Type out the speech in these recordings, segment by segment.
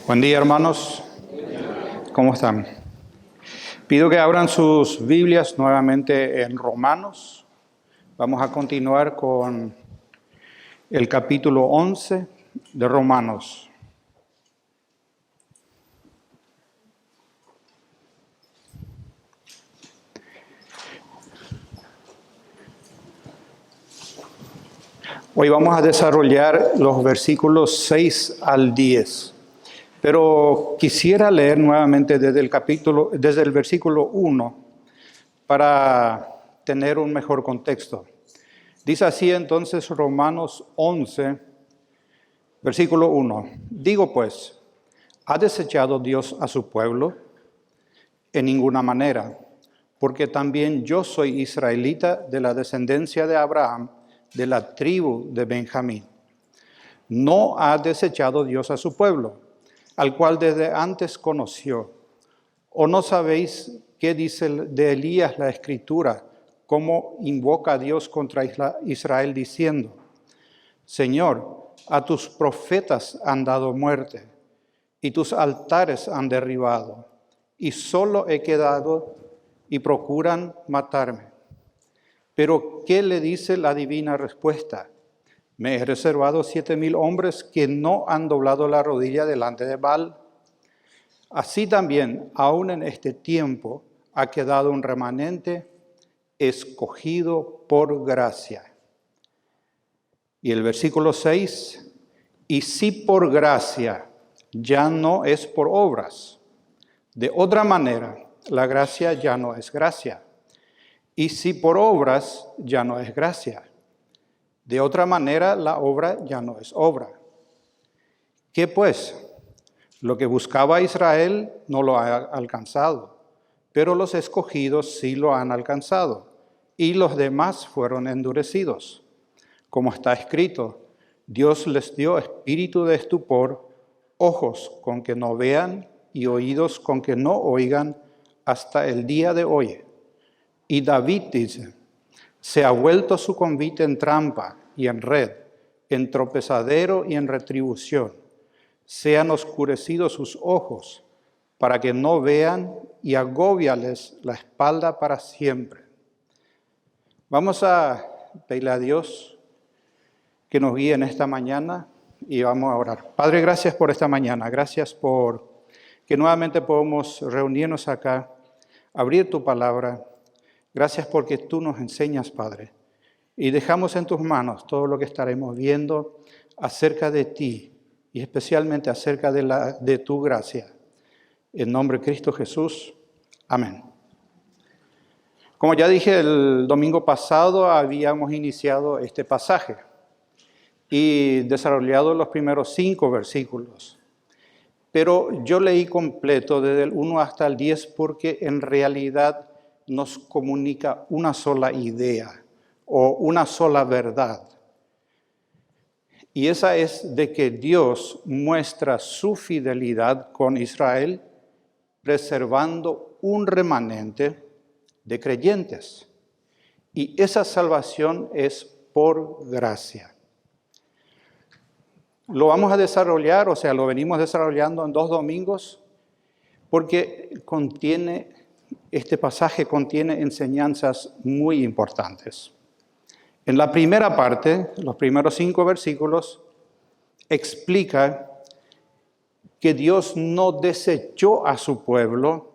Buen día, hermanos. ¿Cómo están? Pido que abran sus Biblias nuevamente en Romanos. Vamos a continuar con el capítulo 11 de Romanos. Hoy vamos a desarrollar los versículos 6 al 10. Pero quisiera leer nuevamente desde el versículo 1 para tener un mejor contexto. Dice así entonces Romanos 11, versículo 1. Digo pues, ¿ha desechado Dios a su pueblo? En ninguna manera, porque también yo soy israelita de la descendencia de Abraham, de la tribu de Benjamín. No ha desechado Dios a su pueblo, al cual desde antes conoció. ¿O no sabéis qué dice de Elías la Escritura, cómo invoca a Dios contra Israel diciendo: Señor, a tus profetas han dado muerte, y tus altares han derribado, y solo he quedado, y procuran matarme? Pero ¿qué le dice la divina respuesta? Me he reservado 7,000 hombres que no han doblado la rodilla delante de Baal. Así también, aún en este tiempo, ha quedado un remanente escogido por gracia. Y el versículo 6, y si por gracia, ya no es por obras. De otra manera, la gracia ya no es gracia. Y si por obras, ya no es gracia. De otra manera, la obra ya no es obra. ¿Qué pues? Lo que buscaba Israel no lo ha alcanzado, pero los escogidos sí lo han alcanzado, y los demás fueron endurecidos. Como está escrito, Dios les dio espíritu de estupor, ojos con que no vean y oídos con que no oigan hasta el día de hoy. Y David dice: se ha vuelto su convite en trampa y en red, en tropezadero y en retribución. Sean oscurecidos sus ojos, para que no vean, y agóbiales la espalda para siempre. Vamos a pedirle a Dios que nos guíe en esta mañana y vamos a orar. Padre, gracias por esta mañana. Gracias por que nuevamente podemos reunirnos acá, abrir tu palabra. Gracias porque tú nos enseñas, Padre, y dejamos en tus manos todo lo que estaremos viendo acerca de ti y especialmente acerca de tu gracia. En nombre de Cristo Jesús, amén. Como ya dije, el domingo pasado habíamos iniciado este pasaje y desarrollado los primeros 5 versículos. Pero yo leí completo desde el 1 hasta el 10 porque en realidad nos comunica una sola idea o una sola verdad. Y esa es de que Dios muestra su fidelidad con Israel, preservando un remanente de creyentes. Y esa salvación es por gracia. Lo vamos a desarrollar, lo venimos desarrollando en 2 domingos, porque este pasaje contiene enseñanzas muy importantes. En la primera parte, los primeros 5 versículos, explica que Dios no desechó a su pueblo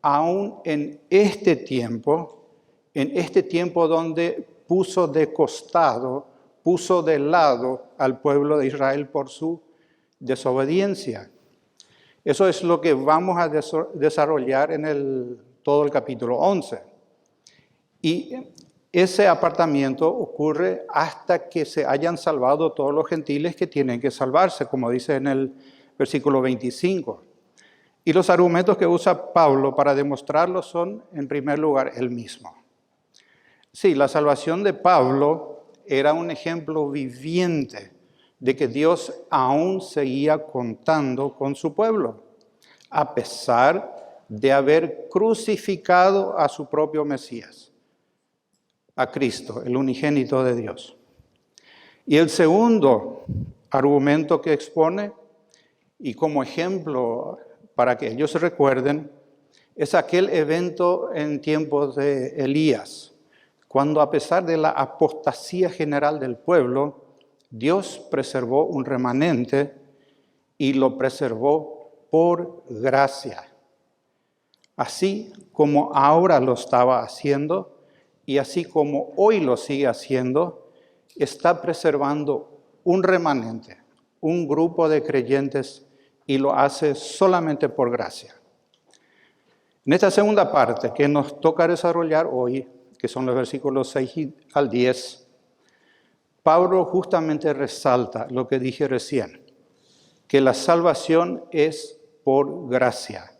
aún en este tiempo donde puso de costado, puso de lado al pueblo de Israel por su desobediencia. Eso es lo que vamos a desarrollar en todo el capítulo 11. Y ese apartamiento ocurre hasta que se hayan salvado todos los gentiles que tienen que salvarse, como dice en el versículo 25. Y los argumentos que usa Pablo para demostrarlo son, en primer lugar, el mismo. Sí, la salvación de Pablo era un ejemplo viviente de que Dios aún seguía contando con su pueblo, a pesar de haber crucificado a su propio Mesías, a Cristo, el unigénito de Dios. Y el segundo argumento que expone Y como ejemplo, para que ellos recuerden, es aquel evento en tiempos de Elías, cuando a pesar de la apostasía general del pueblo, Dios preservó un remanente y lo preservó por gracia. Así como ahora lo estaba haciendo y así como hoy lo sigue haciendo, está preservando un remanente, un grupo de creyentes, y lo hace solamente por gracia. En esta segunda parte que nos toca desarrollar hoy, que son los versículos 6 al 10, Pablo justamente resalta lo que dije recién, que la salvación es por gracia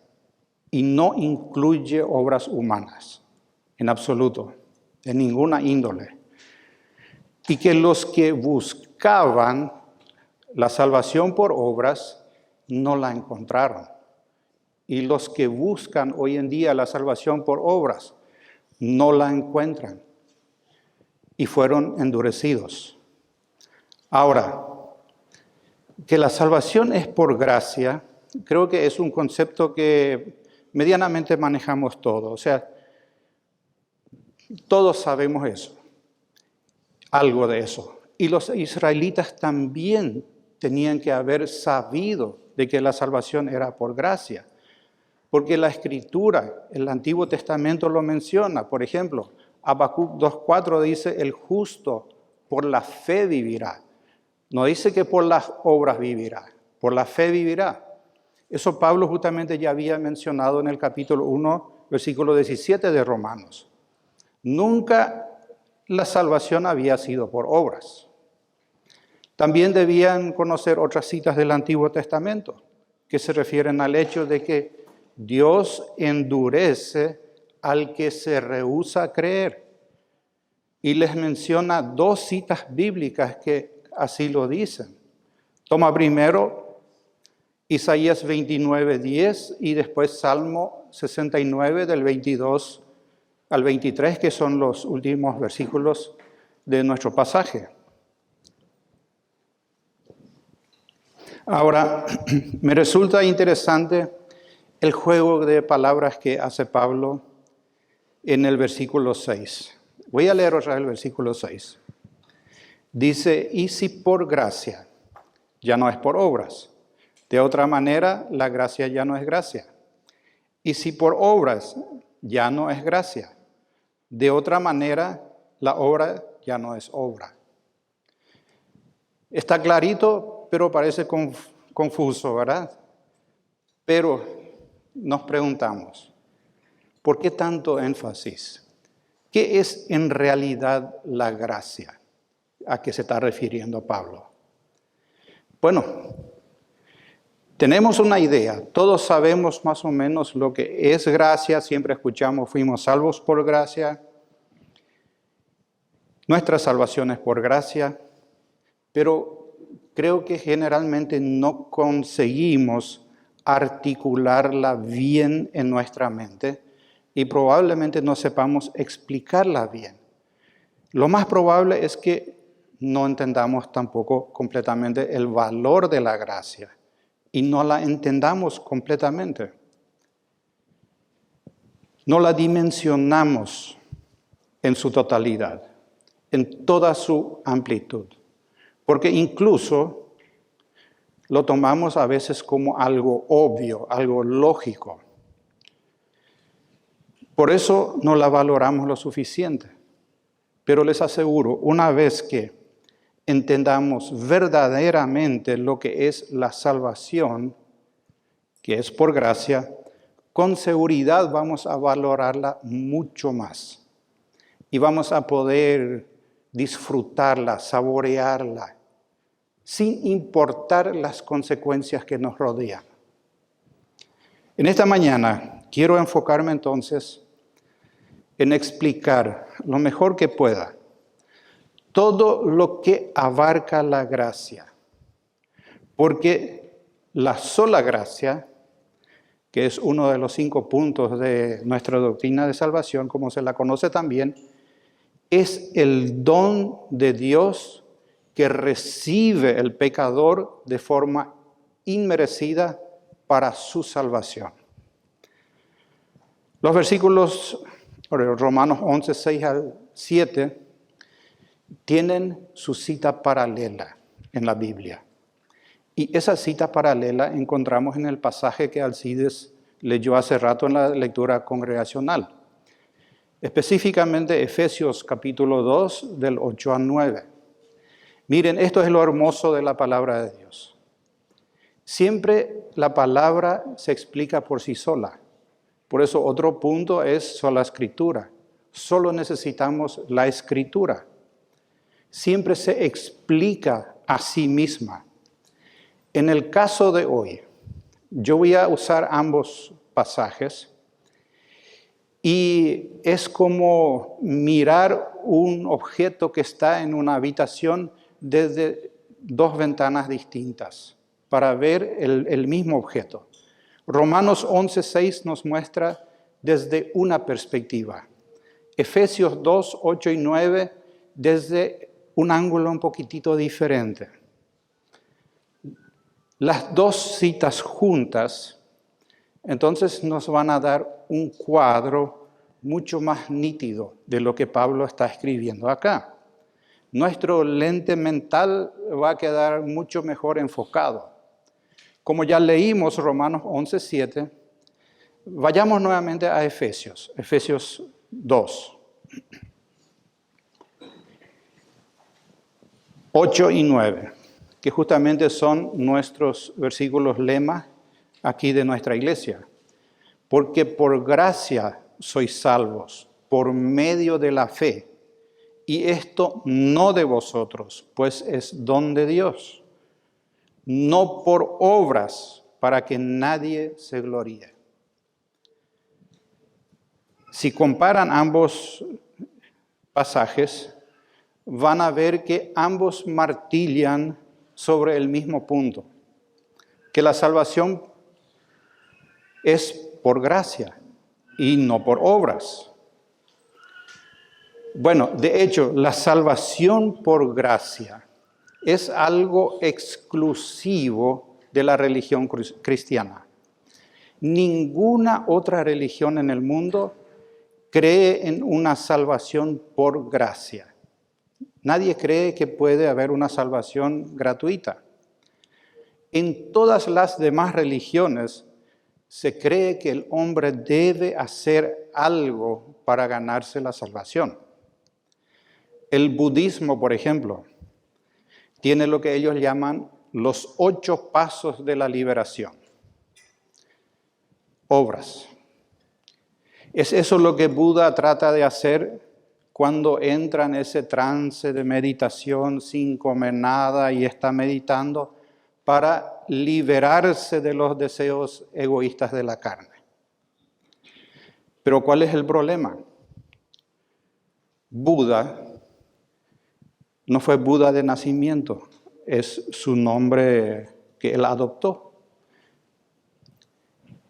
y no incluye obras humanas, en absoluto, de ninguna índole. Y que los que buscaban la salvación por obras no la encontraron. Y los que buscan hoy en día la salvación por obras no la encuentran y fueron endurecidos. Ahora, que la salvación es por gracia, creo que es un concepto que medianamente manejamos todos. O sea, todos sabemos eso, algo de eso. Y los israelitas también tenían que haber sabido de que la salvación era por gracia. Porque la Escritura, el Antiguo Testamento lo menciona. Por ejemplo, Habacuc 2:4 dice, el justo por la fe vivirá. No dice que por las obras vivirá, por la fe vivirá. Eso Pablo justamente ya había mencionado en el capítulo 1, versículo 17 de Romanos. Nunca la salvación había sido por obras. También debían conocer otras citas del Antiguo Testamento que se refieren al hecho de que Dios endurece al que se rehúsa a creer. Y les menciona 2 citas bíblicas que así lo dicen. Toma primero Isaías 29:10 y después Salmo 69 del 22 al 23, que son los últimos versículos de nuestro pasaje. Ahora, me resulta interesante el juego de palabras que hace Pablo en el versículo 6. Voy a leer otra vez el versículo 6. Dice, y si por gracia, ya no es por obras. De otra manera, la gracia ya no es gracia. Y si por obras, ya no es gracia. De otra manera, la obra ya no es obra. Está clarito, pero parece confuso, ¿verdad? Pero nos preguntamos, ¿por qué tanto énfasis? ¿Qué es en realidad la gracia a que se está refiriendo Pablo? Bueno, tenemos una idea, todos sabemos más o menos lo que es gracia, siempre escuchamos, fuimos salvos por gracia, nuestra salvación es por gracia, pero creo que generalmente no conseguimos articularla bien en nuestra mente y probablemente no sepamos explicarla bien. Lo más probable es que no entendamos tampoco completamente el valor de la gracia y no la entendamos completamente. No la dimensionamos en su totalidad, en toda su amplitud, porque incluso lo tomamos a veces como algo obvio, algo lógico. Por eso no la valoramos lo suficiente. Pero les aseguro, una vez que entendamos verdaderamente lo que es la salvación, que es por gracia, con seguridad vamos a valorarla mucho más. Y vamos a poder disfrutarla, saborearla, sin importar las consecuencias que nos rodean. En esta mañana quiero enfocarme entonces en explicar lo mejor que pueda todo lo que abarca la gracia. Porque la sola gracia, que es uno de los 5 puntos de nuestra doctrina de salvación, como se la conoce también, es el don de Dios que recibe el pecador de forma inmerecida para su salvación. Los versículos Romanos 11, 6 al 7 tienen su cita paralela en la Biblia. Y esa cita paralela encontramos en el pasaje que Alcides leyó hace rato en la lectura congregacional. Específicamente Efesios capítulo 2 del 8 al 9. Miren, esto es lo hermoso de la palabra de Dios. Siempre la palabra se explica por sí sola. Por eso otro punto es sola escritura. Solo necesitamos la escritura. Siempre se explica a sí misma. En el caso de hoy, yo voy a usar ambos pasajes y es como mirar un objeto que está en una habitación desde dos ventanas distintas para ver el mismo objeto. Romanos 11:6 nos muestra desde una perspectiva. Efesios 2, 8 y 9 desde un ángulo un poquitito diferente. Las dos citas juntas, entonces nos van a dar un cuadro mucho más nítido de lo que Pablo está escribiendo acá. Nuestro lente mental va a quedar mucho mejor enfocado. Como ya leímos Romanos 11:7, vayamos nuevamente a Efesios 2. 8 y 9, que justamente son nuestros versículos lema aquí de nuestra iglesia. Porque por gracia sois salvos, por medio de la fe, y esto no de vosotros, pues es don de Dios, no por obras, para que nadie se gloríe. Si comparan ambos pasajes, van a ver que ambos martillan sobre el mismo punto, que la salvación es por gracia y no por obras. Bueno, de hecho, la salvación por gracia es algo exclusivo de la religión cristiana. Ninguna otra religión en el mundo cree en una salvación por gracia. Nadie cree que puede haber una salvación gratuita. En todas las demás religiones se cree que el hombre debe hacer algo para ganarse la salvación. El budismo, por ejemplo, tiene lo que ellos llaman los 8 pasos de la liberación. Obras. Es eso lo que Buda trata de hacer cuando entra en ese trance de meditación sin comer nada y está meditando para liberarse de los deseos egoístas de la carne. Pero ¿cuál es el problema? Buda no fue Buda de nacimiento, es su nombre que él adoptó.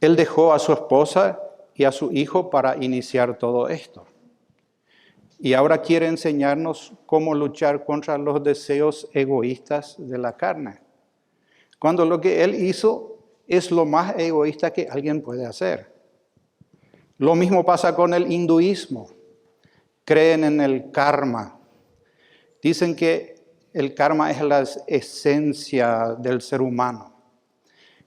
Él dejó a su esposa y a su hijo para iniciar todo esto. Y ahora quiere enseñarnos cómo luchar contra los deseos egoístas de la carne. Cuando lo que él hizo es lo más egoísta que alguien puede hacer. Lo mismo pasa con el hinduismo. Creen en el karma. Dicen que el karma es la esencia del ser humano.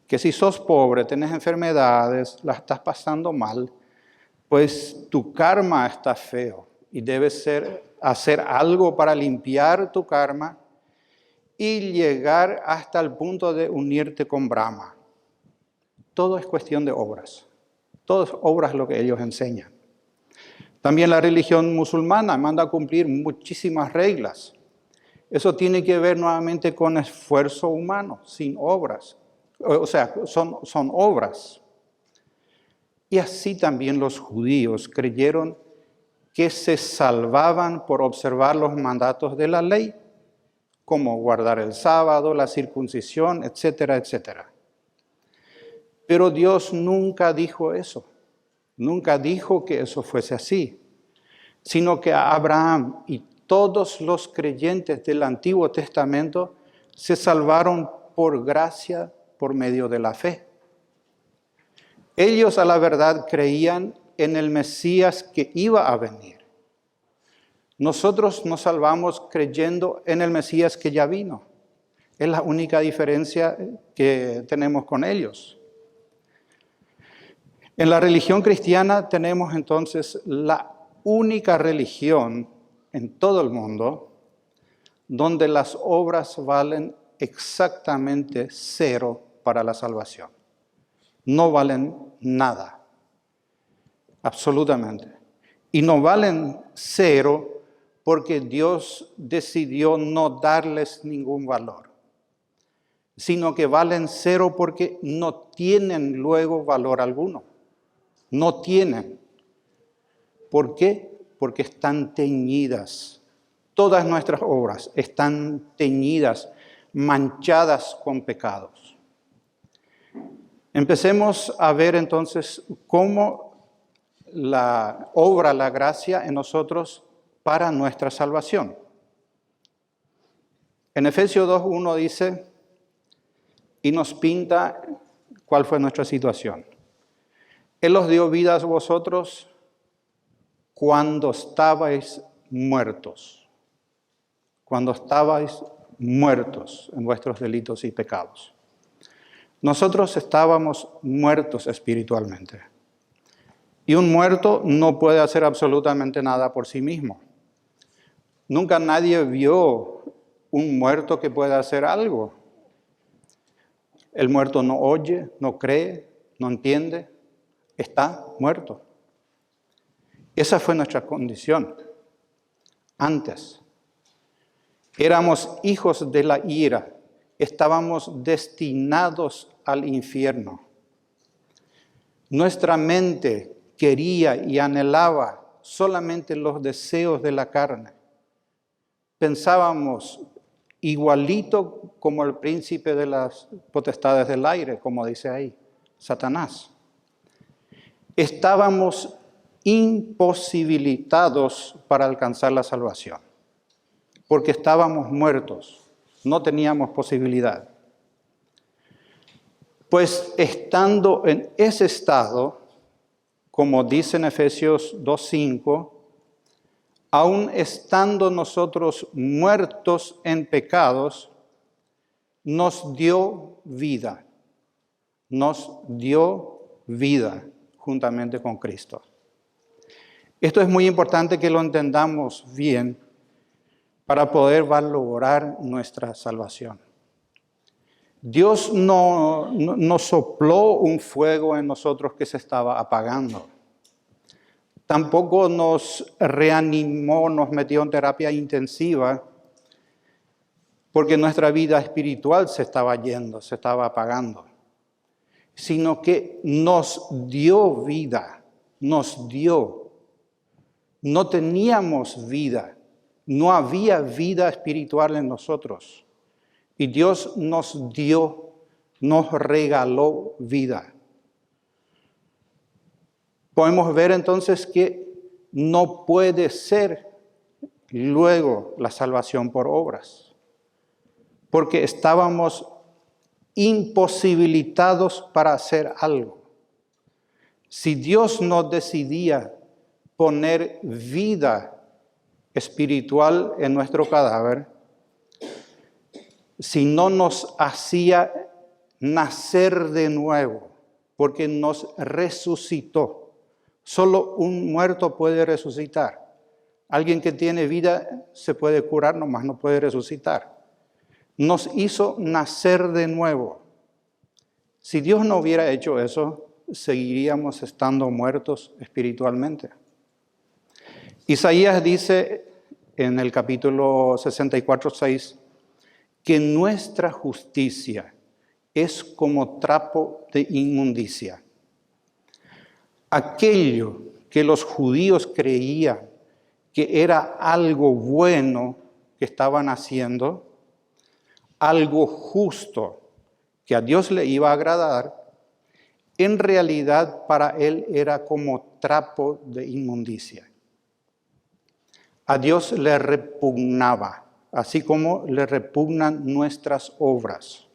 Que si sos pobre, tenés enfermedades, la estás pasando mal, pues tu karma está feo. Y debes hacer algo para limpiar tu karma y llegar hasta el punto de unirte con Brahma. Todo es cuestión de obras. Todo es obras lo que ellos enseñan. También la religión musulmana manda a cumplir muchísimas reglas. Eso tiene que ver nuevamente con esfuerzo humano, sin obras. O sea, son obras. Y así también los judíos creyeron que se salvaban por observar los mandatos de la ley, como guardar el sábado, la circuncisión, etcétera, etcétera. Pero Dios nunca dijo eso. Nunca dijo que eso fuese así, sino que a Abraham y todos los creyentes del Antiguo Testamento se salvaron por gracia por medio de la fe. Ellos a la verdad creían en el Mesías que iba a venir. Nosotros nos salvamos creyendo en el Mesías que ya vino. Es la única diferencia que tenemos con ellos. En la religión cristiana tenemos entonces la única religión en todo el mundo donde las obras valen exactamente cero para la salvación. No valen nada, absolutamente. Y no valen cero porque Dios decidió no darles ningún valor, sino que valen cero porque no tienen luego valor alguno. No tienen. ¿Por qué? Porque están teñidas. Todas nuestras obras están teñidas, manchadas con pecados. Empecemos a ver entonces cómo obra la gracia en nosotros para nuestra salvación. En Efesios 2:1 dice, y nos pinta cuál fue nuestra situación. Él os dio vida a vosotros cuando estabais muertos. Cuando estabais muertos en vuestros delitos y pecados. Nosotros estábamos muertos espiritualmente. Y un muerto no puede hacer absolutamente nada por sí mismo. Nunca nadie vio un muerto que pueda hacer algo. El muerto no oye, no cree, no entiende. Está muerto. Esa fue nuestra condición antes. Éramos hijos de la ira. Estábamos destinados al infierno. Nuestra mente quería y anhelaba solamente los deseos de la carne. Pensábamos igualito como el príncipe de las potestades del aire, como dice ahí, Satanás. Estábamos imposibilitados para alcanzar la salvación, porque estábamos muertos, no teníamos posibilidad. Pues estando en ese estado, como dice en Efesios 2:5, aun estando nosotros muertos en pecados, nos dio vida. Nos dio vida juntamente con Cristo. Esto es muy importante que lo entendamos bien para poder valorar nuestra salvación. Dios no sopló un fuego en nosotros que se estaba apagando. Tampoco nos reanimó, nos metió en terapia intensiva, porque nuestra vida espiritual se estaba yendo, se estaba apagando. Sino que nos dio vida, nos dio. No teníamos vida, no había vida espiritual en nosotros. Y Dios nos dio, nos regaló vida. Podemos ver entonces que no puede ser luego la salvación por obras, porque estábamos imposibilitados para hacer algo. Si Dios no decidía poner vida espiritual en nuestro cadáver, si no nos hacía nacer de nuevo, porque nos resucitó. Solo un muerto puede resucitar. Alguien que tiene vida se puede curar, nomás no puede resucitar. Nos hizo nacer de nuevo. Si Dios no hubiera hecho eso, seguiríamos estando muertos espiritualmente. Isaías dice en el capítulo 64:6 que nuestra justicia es como trapo de inmundicia. Aquello que los judíos creían que era algo bueno que estaban haciendo, algo justo que a Dios le iba a agradar, en realidad para él era como trapo de inmundicia. A Dios le repugnaba, así como le repugnan nuestras obras.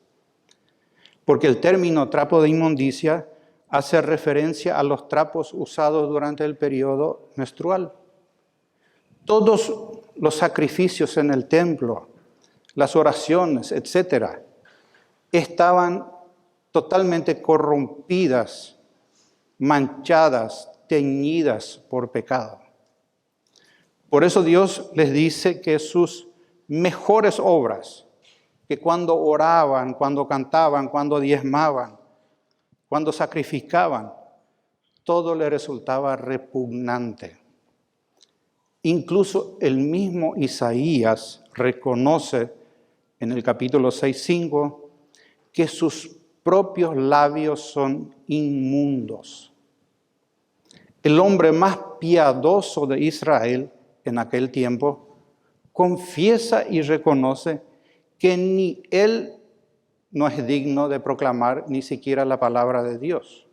porque el término trapo de inmundicia hace referencia a los trapos usados durante el periodo menstrual. Todos los sacrificios en el templo, las oraciones, etc., estaban totalmente corrompidas, manchadas, teñidas por pecado. Por eso Dios les dice que sus mejores obras, que cuando oraban, cuando cantaban, cuando diezmaban, cuando sacrificaban, todo le resultaba repugnante. Incluso el mismo Isaías reconoce en el capítulo 6:5 que sus propios labios son inmundos. El hombre más piadoso de Israel en aquel tiempo confiesa y reconoce que ni él no es digno de proclamar ni siquiera la palabra de Dios.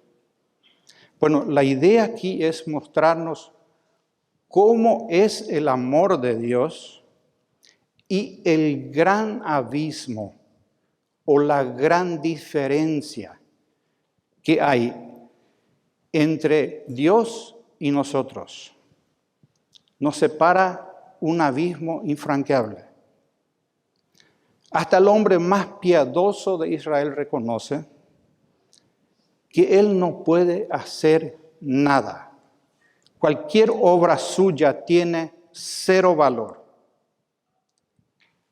Bueno, la idea aquí es mostrarnos cómo es el amor de Dios y el gran abismo o la gran diferencia que hay entre Dios y nosotros. Nos separa un abismo infranqueable. Hasta el hombre más piadoso de Israel reconoce que él no puede hacer nada. Cualquier obra suya tiene cero valor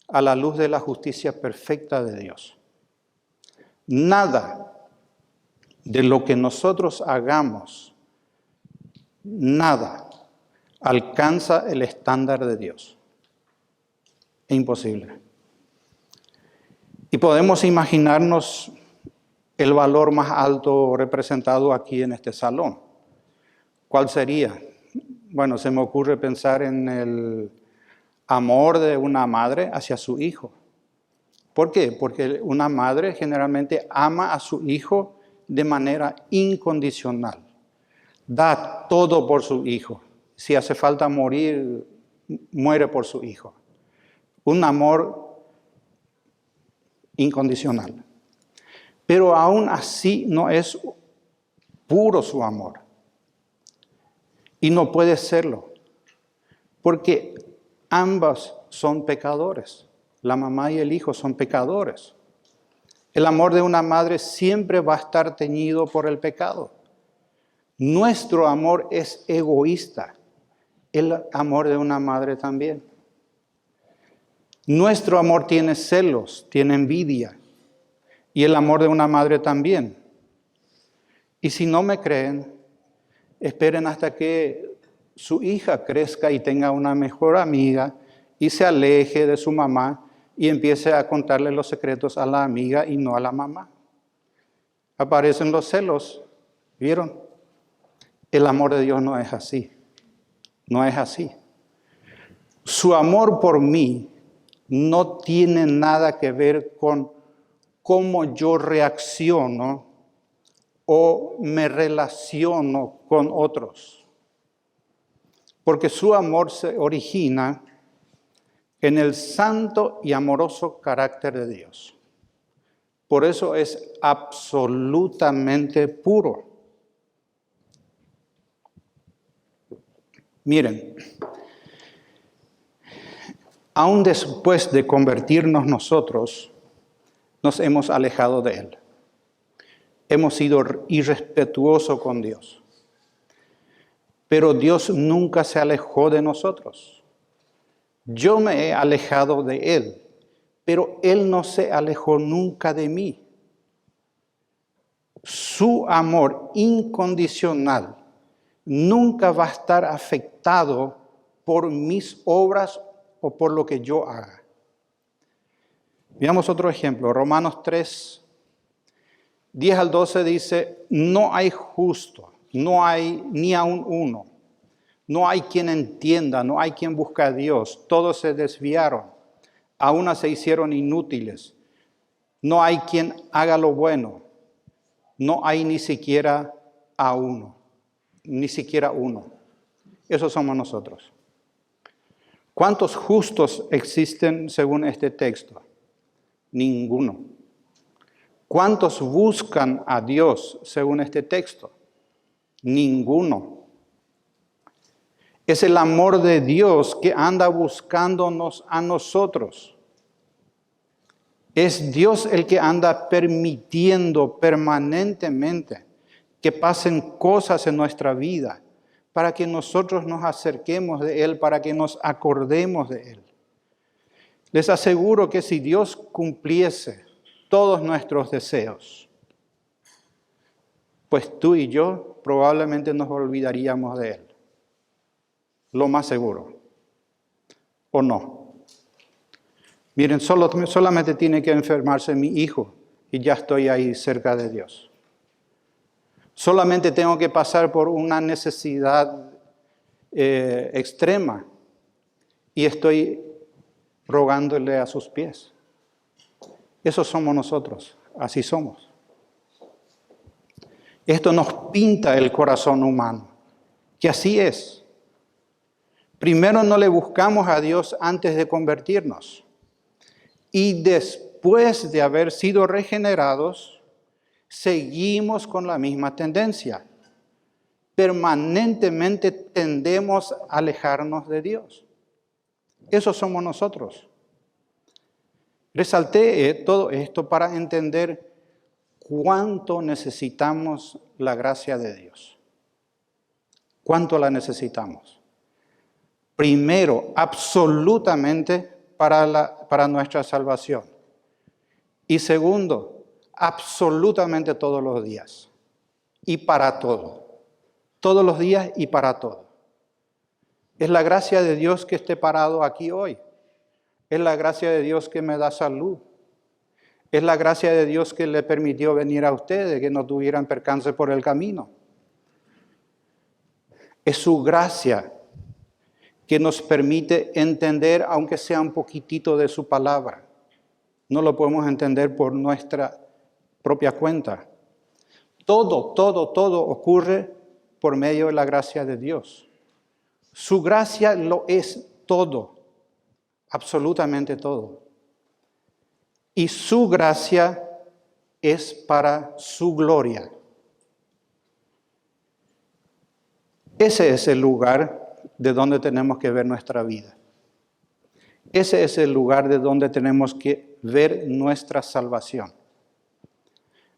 a la luz de la justicia perfecta de Dios. Nada de lo que nosotros hagamos, nada alcanza el estándar de Dios. Es imposible. Y podemos imaginarnos el valor más alto representado aquí en este salón. ¿Cuál sería? Bueno, se me ocurre pensar en el amor de una madre hacia su hijo. ¿Por qué? Porque una madre generalmente ama a su hijo de manera incondicional. Da todo por su hijo. Si hace falta morir, muere por su hijo. Un amor incondicional. Pero aún así no es puro su amor. Y no puede serlo. Porque ambas son pecadores. La mamá y el hijo son pecadores. El amor de una madre siempre va a estar teñido por el pecado. Nuestro amor es egoísta. El amor de una madre también. Nuestro amor tiene celos, tiene envidia. Y el amor de una madre también. Y si no me creen, esperen hasta que su hija crezca y tenga una mejor amiga y se aleje de su mamá y empiece a contarle los secretos a la amiga y no a la mamá. Aparecen los celos, ¿vieron? El amor de Dios no es así, no es así. Su amor por mí no tiene nada que ver con cómo yo reacciono o me relaciono con otros. Porque su amor se origina en el santo y amoroso carácter de Dios. Por eso es absolutamente puro. Miren, aún después de convertirnos nosotros, nos hemos alejado de Él. Hemos sido irrespetuosos con Dios. Pero Dios nunca se alejó de nosotros. Yo me he alejado de Él, pero Él no se alejó nunca de mí. Su amor incondicional nunca va a estar afectado por mis obras o por lo que yo haga. Veamos otro ejemplo, Romanos 3, 10 al 12 dice, no hay justo, no hay ni aun uno, no hay quien entienda, no hay quien busque a Dios, todos se desviaron, a una se hicieron inútiles, no hay quien haga lo bueno, no hay ni siquiera a uno, ni siquiera uno. Esos somos nosotros. ¿Cuántos justos existen según este texto? Ninguno. ¿Cuántos buscan a Dios según este texto? Ninguno. Es el amor de Dios que anda buscándonos a nosotros. Es Dios el que anda permitiendo permanentemente que pasen cosas en nuestra vida para que nosotros nos acerquemos de Él, para que nos acordemos de Él. Les aseguro que si Dios cumpliese todos nuestros deseos, pues tú y yo probablemente nos olvidaríamos de Él. Lo más seguro. ¿O no? Miren, solamente tiene que enfermarse mi hijo y ya estoy ahí cerca de Dios. Solamente tengo que pasar por una necesidad extrema y estoy rogándole a sus pies. Eso somos nosotros, así somos. Esto nos pinta el corazón humano, que así es. Primero no le buscamos a Dios antes de convertirnos. Y después de haber sido regenerados, seguimos con la misma tendencia. Permanentemente tendemos a alejarnos de Dios. Eso somos nosotros. Resalté todo esto para entender cuánto necesitamos la gracia de Dios. ¿Cuánto la necesitamos? Primero, absolutamente para nuestra salvación. Y segundo, absolutamente todos los días. Y para todo. Todos los días y para todo. Es la gracia de Dios que esté parado aquí hoy. Es la gracia de Dios que me da salud. Es la gracia de Dios que le permitió venir a ustedes, que no tuvieran percance por el camino. Es su gracia que nos permite entender, aunque sea un poquitito de su palabra. No lo podemos entender por nuestra propia cuenta. Todo ocurre por medio de la gracia de Dios. Su gracia lo es todo, absolutamente todo. Y su gracia es para su gloria. Ese es el lugar de donde tenemos que ver nuestra vida. Ese es el lugar de donde tenemos que ver nuestra salvación.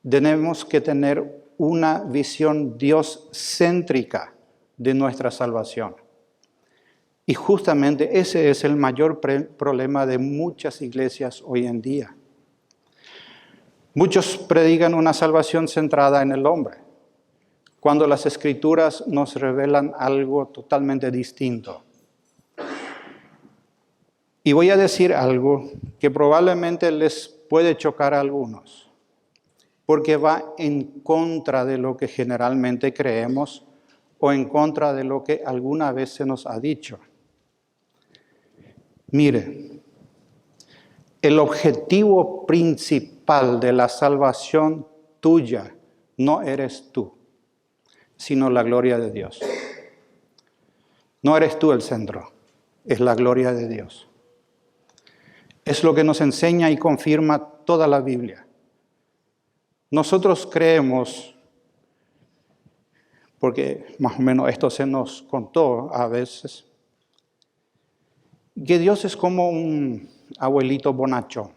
Tenemos que tener una visión Dios-céntrica de nuestra salvación. Y justamente ese es el mayor problema de muchas iglesias hoy en día. Muchos predican una salvación centrada en el hombre, cuando las Escrituras nos revelan algo totalmente distinto. Y voy a decir algo que probablemente les puede chocar a algunos, porque va en contra de lo que generalmente creemos o en contra de lo que alguna vez se nos ha dicho. Mire, el objetivo principal de la salvación tuya no eres tú, sino la gloria de Dios. No eres tú el centro, es la gloria de Dios. Es lo que nos enseña y confirma toda la Biblia. Nosotros creemos, porque más o menos esto se nos contó a veces, que Dios es como un abuelito bonachón,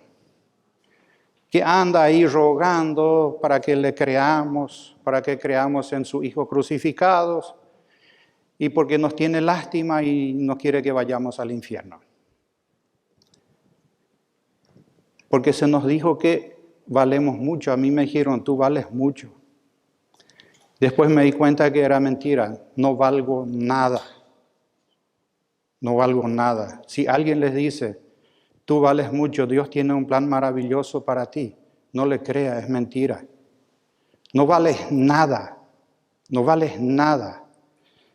que anda ahí rogando para que le creamos, para que creamos en su Hijo crucificado, y porque nos tiene lástima y no quiere que vayamos al infierno. Porque se nos dijo que valemos mucho. A mí me dijeron, tú vales mucho. Después me di cuenta que era mentira. No valgo nada. No valgo nada. Si alguien les dice, tú vales mucho, Dios tiene un plan maravilloso para ti, no le crea, es mentira. No vales nada. No vales nada.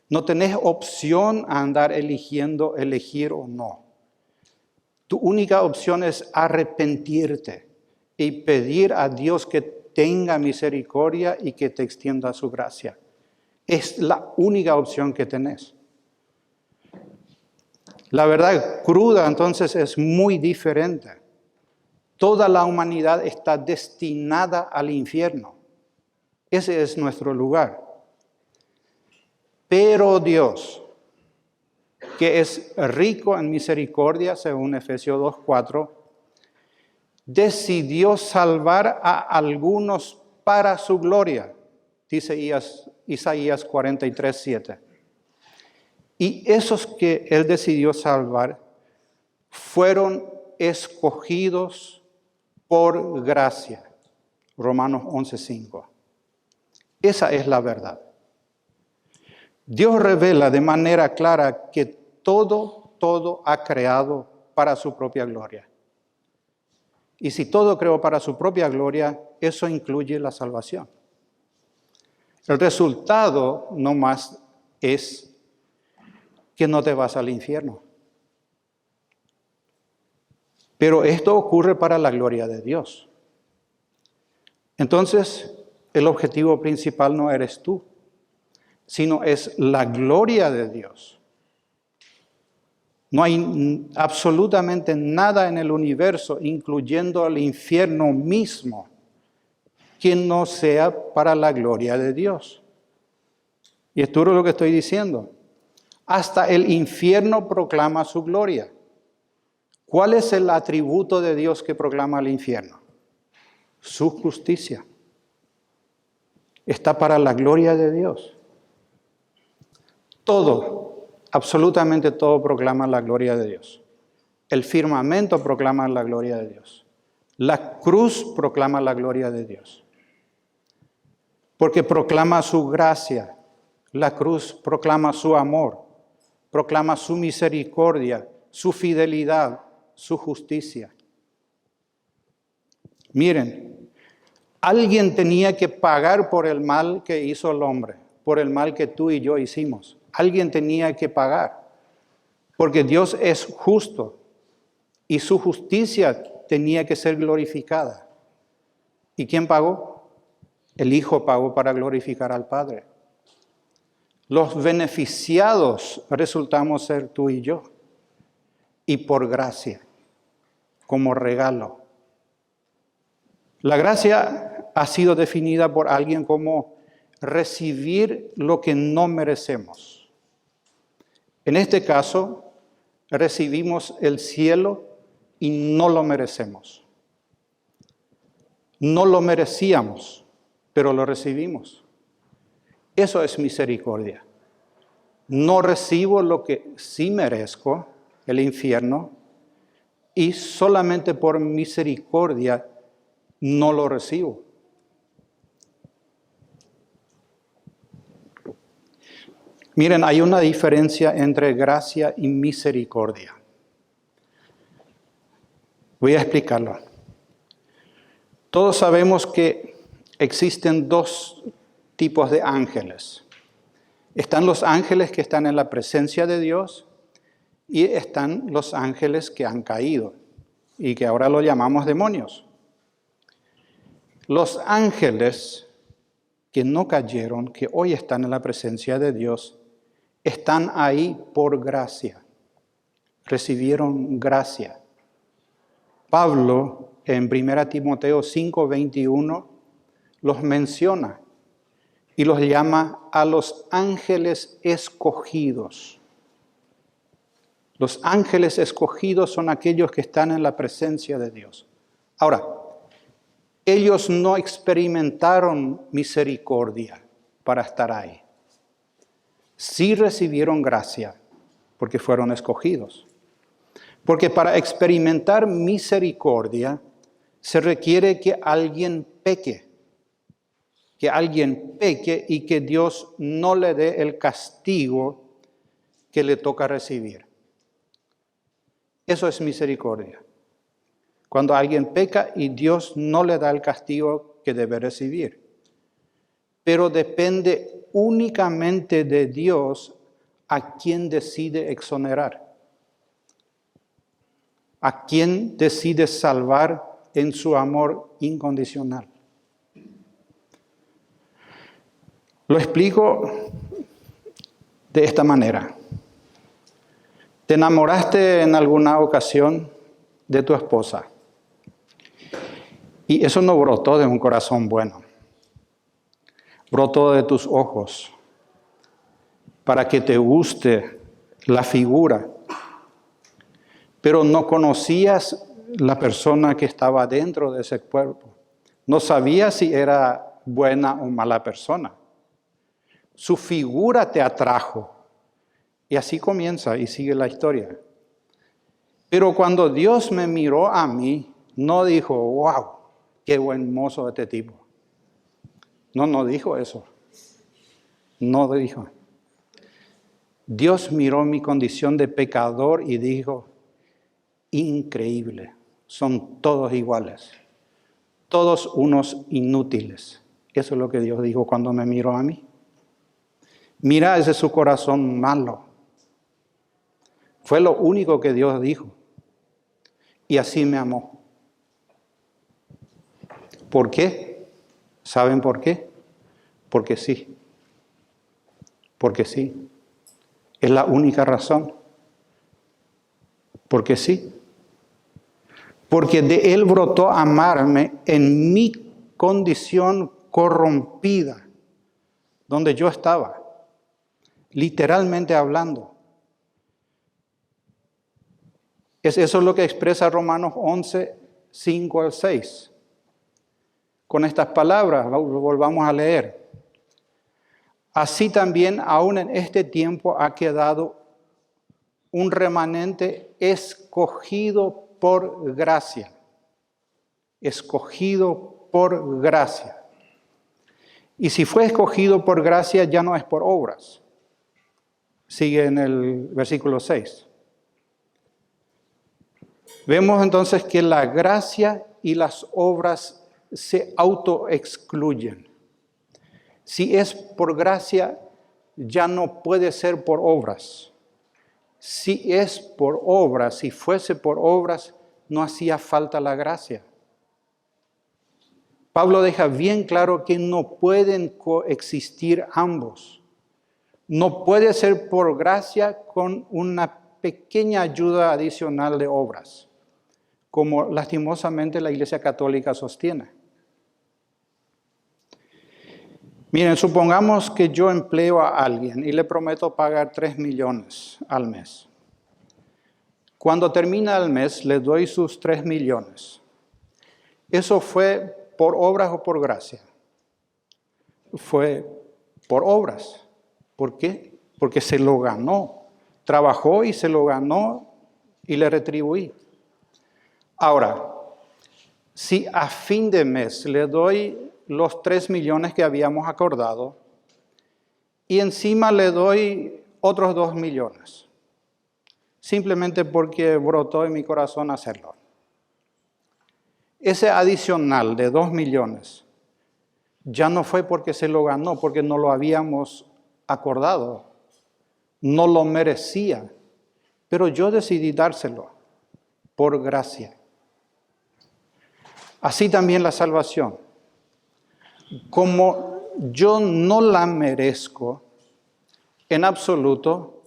No tenés opción a andar eligiendo, elegir o no. Tu única opción es arrepentirte y pedir a Dios que tenga misericordia y que te extienda su gracia. Es la única opción que tenés. La verdad cruda entonces es muy diferente. toda la humanidad está destinada al infierno. Ese es nuestro lugar. Pero Dios, que es rico en misericordia, según Efesios 2:4, decidió salvar a algunos para su gloria, dice Isaías 43:7. Y esos que Él decidió salvar fueron escogidos por gracia, Romanos 11:5. Esa es la verdad. Dios revela de manera clara que todo ha creado para su propia gloria. Y si todo creó para su propia gloria, eso incluye la salvación. El resultado no más es que no te vas al infierno. Pero esto ocurre para la gloria de Dios. Entonces, el objetivo principal no eres tú, sino es la gloria de Dios. No hay absolutamente nada en el universo, incluyendo el infierno mismo, que no sea para la gloria de Dios. Y es duro lo que estoy diciendo. Hasta el infierno proclama su gloria. ¿Cuál es el atributo de Dios que proclama el infierno? Su justicia. Está para la gloria de Dios. Todo, absolutamente todo proclama la gloria de Dios. El firmamento proclama la gloria de Dios. La cruz proclama la gloria de Dios. Porque proclama su gracia. La cruz proclama su amor. Proclama su misericordia, su fidelidad, su justicia. Miren, alguien tenía que pagar por el mal que hizo el hombre, por el mal que tú y yo hicimos. Alguien tenía que pagar, porque Dios es justo y su justicia tenía que ser glorificada. ¿Y quién pagó? El Hijo pagó para glorificar al Padre. Los beneficiados resultamos ser tú y yo, y por gracia, como regalo. La gracia ha sido definida por alguien como recibir lo que no merecemos. En este caso, recibimos el cielo y no lo merecemos. No lo merecíamos, pero lo recibimos. Eso es misericordia. No recibo lo que sí merezco, el infierno, y solamente por misericordia no lo recibo. Miren, hay una diferencia entre gracia y misericordia. Voy a explicarlo. Todos sabemos que existen dos tipos de ángeles. Están los ángeles que están en la presencia de Dios y están los ángeles que han caído y que ahora lo llamamos demonios. Los ángeles que no cayeron, que hoy están en la presencia de Dios, están ahí por gracia. Recibieron gracia. Pablo en 1 Timoteo 5:21 los menciona y los llama a los ángeles escogidos. Los ángeles escogidos son aquellos que están en la presencia de Dios. Ahora, ellos no experimentaron misericordia para estar ahí. Sí recibieron gracia porque fueron escogidos. Porque para experimentar misericordia se requiere que alguien peque. Que alguien peque y que Dios no le dé el castigo que le toca recibir. Eso es misericordia. Cuando alguien peca y Dios no le da el castigo que debe recibir. Pero depende únicamente de Dios a quien decide exonerar. A quien decide salvar en su amor incondicional. Lo explico de esta manera. ¿Te enamoraste en alguna ocasión de tu esposa? Y eso no brotó de un corazón bueno. Brotó de tus ojos para que te guste la figura. Pero no conocías la persona que estaba dentro de ese cuerpo. No sabías si era buena o mala persona. Su figura te atrajo. Y así comienza y sigue la historia. Pero cuando Dios me miró a mí, no dijo, wow, qué buen mozo este tipo. No dijo eso. No dijo. Dios miró mi condición de pecador y dijo, increíble, son todos iguales, todos unos inútiles. Eso es lo que Dios dijo cuando me miró a mí. Mira, ese es su corazón malo. Fue lo único que Dios dijo. Y así me amó. ¿Por qué? ¿Saben por qué? Porque sí. Porque sí. Es la única razón. Porque sí. Porque de Él brotó amarme en mi condición corrompida, donde yo estaba, literalmente hablando. Eso es lo que expresa Romanos 11, 5 al 6. Con estas palabras, volvamos a leer. Así también, aún en este tiempo, ha quedado un remanente escogido por gracia. Escogido por gracia. Y si fue escogido por gracia, ya no es por obras. Sigue en el versículo 6. Vemos entonces que la gracia y las obras se autoexcluyen. Si es por gracia, ya no puede ser por obras. Si es por obras, si fuese por obras, no hacía falta la gracia. Pablo deja bien claro que no pueden coexistir ambos. No puede ser por gracia con una pequeña ayuda adicional de obras, como lastimosamente la Iglesia Católica sostiene. Miren, supongamos que yo empleo a alguien y le prometo pagar 3 millones al mes. Cuando termina el mes, le doy sus 3 millones. ¿Eso fue por obras o por gracia? Fue por obras. ¿Por qué? Porque se lo ganó. Trabajó y se lo ganó y le retribuí. Ahora, si a fin de mes le doy los 3 millones que habíamos acordado y encima le doy otros 2 millones, simplemente porque brotó en mi corazón hacerlo. Ese adicional de 2 millones ya no fue porque se lo ganó, porque no lo habíamos acordado, no lo merecía, pero yo decidí dárselo por gracia. Así también la salvación. Como yo no la merezco en absoluto,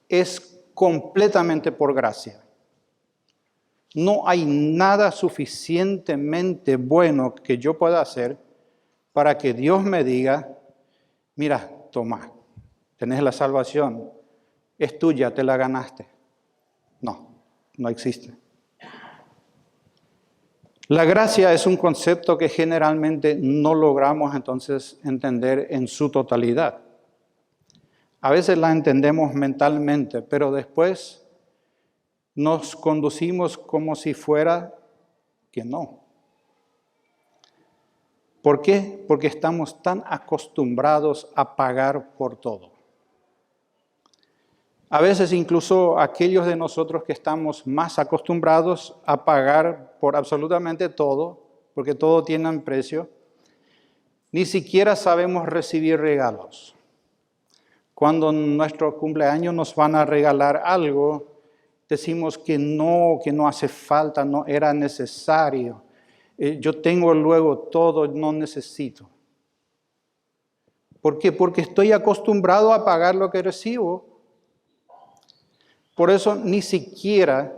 es completamente por gracia. No hay nada suficientemente bueno que yo pueda hacer para que Dios me diga, mira, toma, tenés la salvación, es tuya, te la ganaste. No existe. La gracia es un concepto que generalmente no logramos entonces entender en su totalidad. A veces la entendemos mentalmente, pero después nos conducimos como si fuera que no. ¿Por qué? Porque estamos tan acostumbrados a pagar por todo. A veces incluso aquellos de nosotros que estamos más acostumbrados a pagar por absolutamente todo, porque todo tiene un precio, ni siquiera sabemos recibir regalos. Cuando en nuestro cumpleaños nos van a regalar algo, decimos que no hace falta, no era necesario. Yo tengo luego todo, no necesito. ¿Por qué? Porque estoy acostumbrado a pagar lo que recibo. Por eso ni siquiera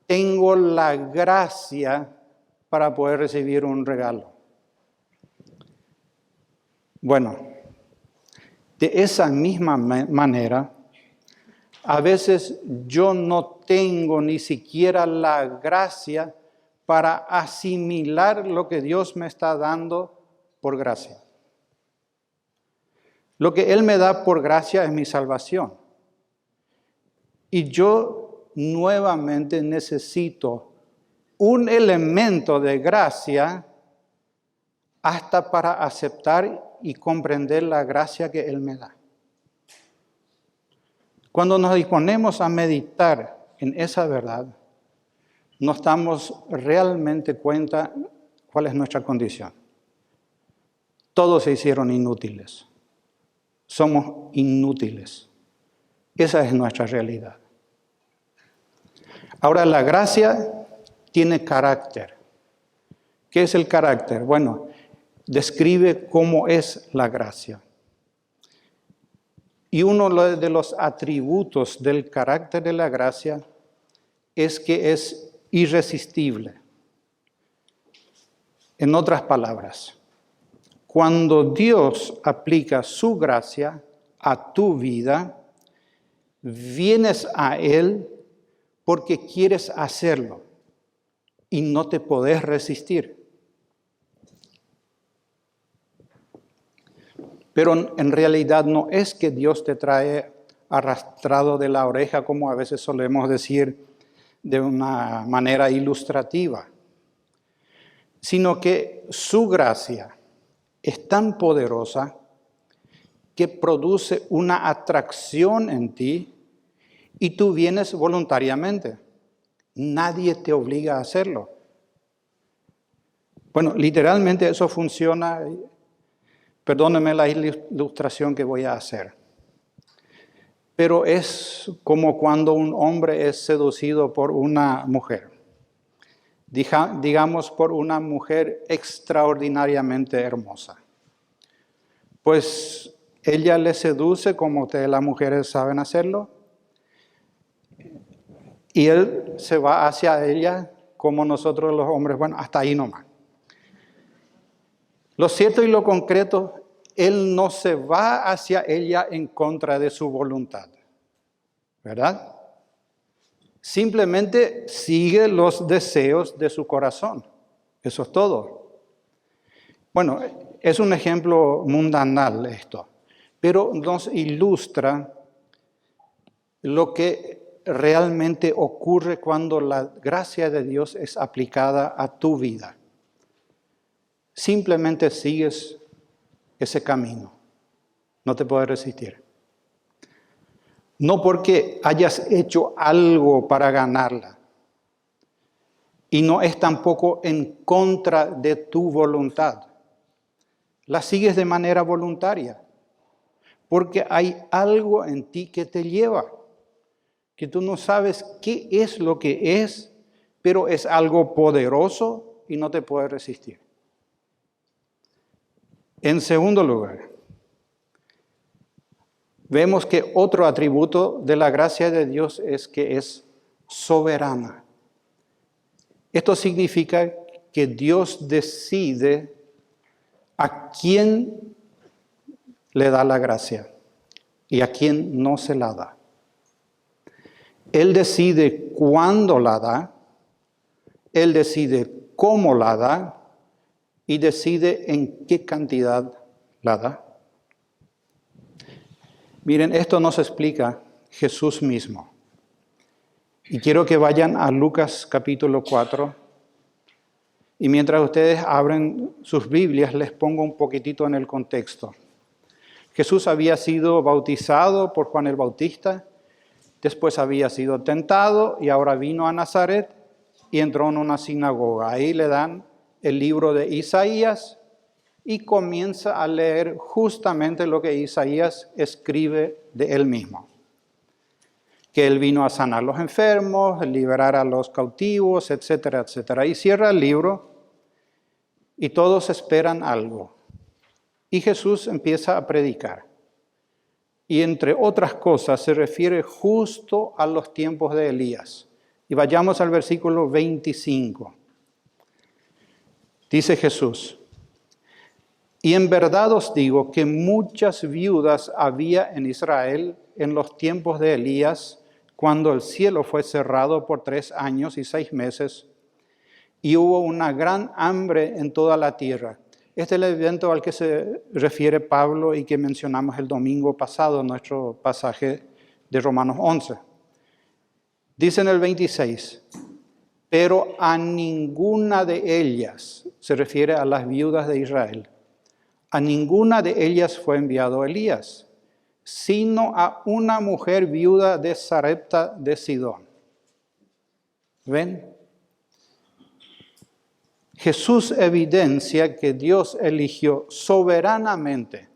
tengo la gracia para poder recibir un regalo. Bueno, de esa misma manera, a veces yo no tengo ni siquiera la gracia para asimilar lo que Dios me está dando por gracia. Lo que Él me da por gracia es mi salvación. Y yo nuevamente necesito un elemento de gracia hasta para aceptar y comprender la gracia que Él me da. Cuando nos disponemos a meditar en esa verdad, nos damos realmente cuenta cuál es nuestra condición. Todos se hicieron inútiles. Somos inútiles. Esa es nuestra realidad. Ahora, la gracia tiene carácter. ¿Qué es el carácter? Bueno, describe cómo es la gracia. Y uno de los atributos del carácter de la gracia es que es irresistible. En otras palabras, cuando Dios aplica su gracia a tu vida, vienes a Él porque quieres hacerlo y no te podés resistir. Pero en realidad no es que Dios te trae arrastrado de la oreja, como a veces solemos decir de una manera ilustrativa, sino que su gracia es tan poderosa que produce una atracción en ti y tú vienes voluntariamente. Nadie te obliga a hacerlo. Bueno, literalmente eso funciona. Perdónenme la ilustración que voy a hacer. Pero es como cuando un hombre es seducido por una mujer. Digamos por una mujer extraordinariamente hermosa. Pues ella le seduce como ustedes las mujeres saben hacerlo. Y él se va hacia ella como nosotros los hombres, bueno, hasta ahí nomás. Lo cierto y lo concreto, él no se va hacia ella en contra de su voluntad, ¿verdad? Simplemente sigue los deseos de su corazón. Eso es todo. Bueno, es un ejemplo mundanal esto, pero nos ilustra lo que realmente ocurre cuando la gracia de Dios es aplicada a tu vida. Simplemente sigues ese camino. No te puedes resistir. No porque hayas hecho algo para ganarla. Y no es tampoco en contra de tu voluntad. La sigues de manera voluntaria. Porque hay algo en ti que te lleva. Que tú no sabes qué es lo que es, pero es algo poderoso y no te puedes resistir. En segundo lugar, vemos que otro atributo de la gracia de Dios es que es soberana. Esto significa que Dios decide a quién le da la gracia y a quién no se la da. Él decide cuándo la da, Él decide cómo la da, y decide en qué cantidad la da. Miren, esto nos explica Jesús mismo. Y quiero que vayan a Lucas capítulo 4. Y mientras ustedes abren sus Biblias, les pongo un poquitito en el contexto. Jesús había sido bautizado por Juan el Bautista, después había sido tentado y ahora vino a Nazaret y entró en una sinagoga. Ahí le dan el libro de Isaías y comienza a leer justamente lo que Isaías escribe de él mismo. Que él vino a sanar a los enfermos, liberar a los cautivos, etcétera, etcétera. Y cierra el libro y todos esperan algo. Y Jesús empieza a predicar. Y entre otras cosas se refiere justo a los tiempos de Elías. Y vayamos al versículo 25. Dice Jesús: y en verdad os digo que muchas viudas había en Israel en los tiempos de Elías, cuando el cielo fue cerrado por 3 años y 6 meses, y hubo una gran hambre en toda la tierra. Este es el evento al que se refiere Pablo y que mencionamos el domingo pasado en nuestro pasaje de Romanos 11. Dice en el 26, pero a ninguna de ellas, se refiere a las viudas de Israel, a ninguna de ellas fue enviado Elías, sino a una mujer viuda de Sarepta de Sidón. ¿Ven? Jesús evidencia que Dios eligió soberanamente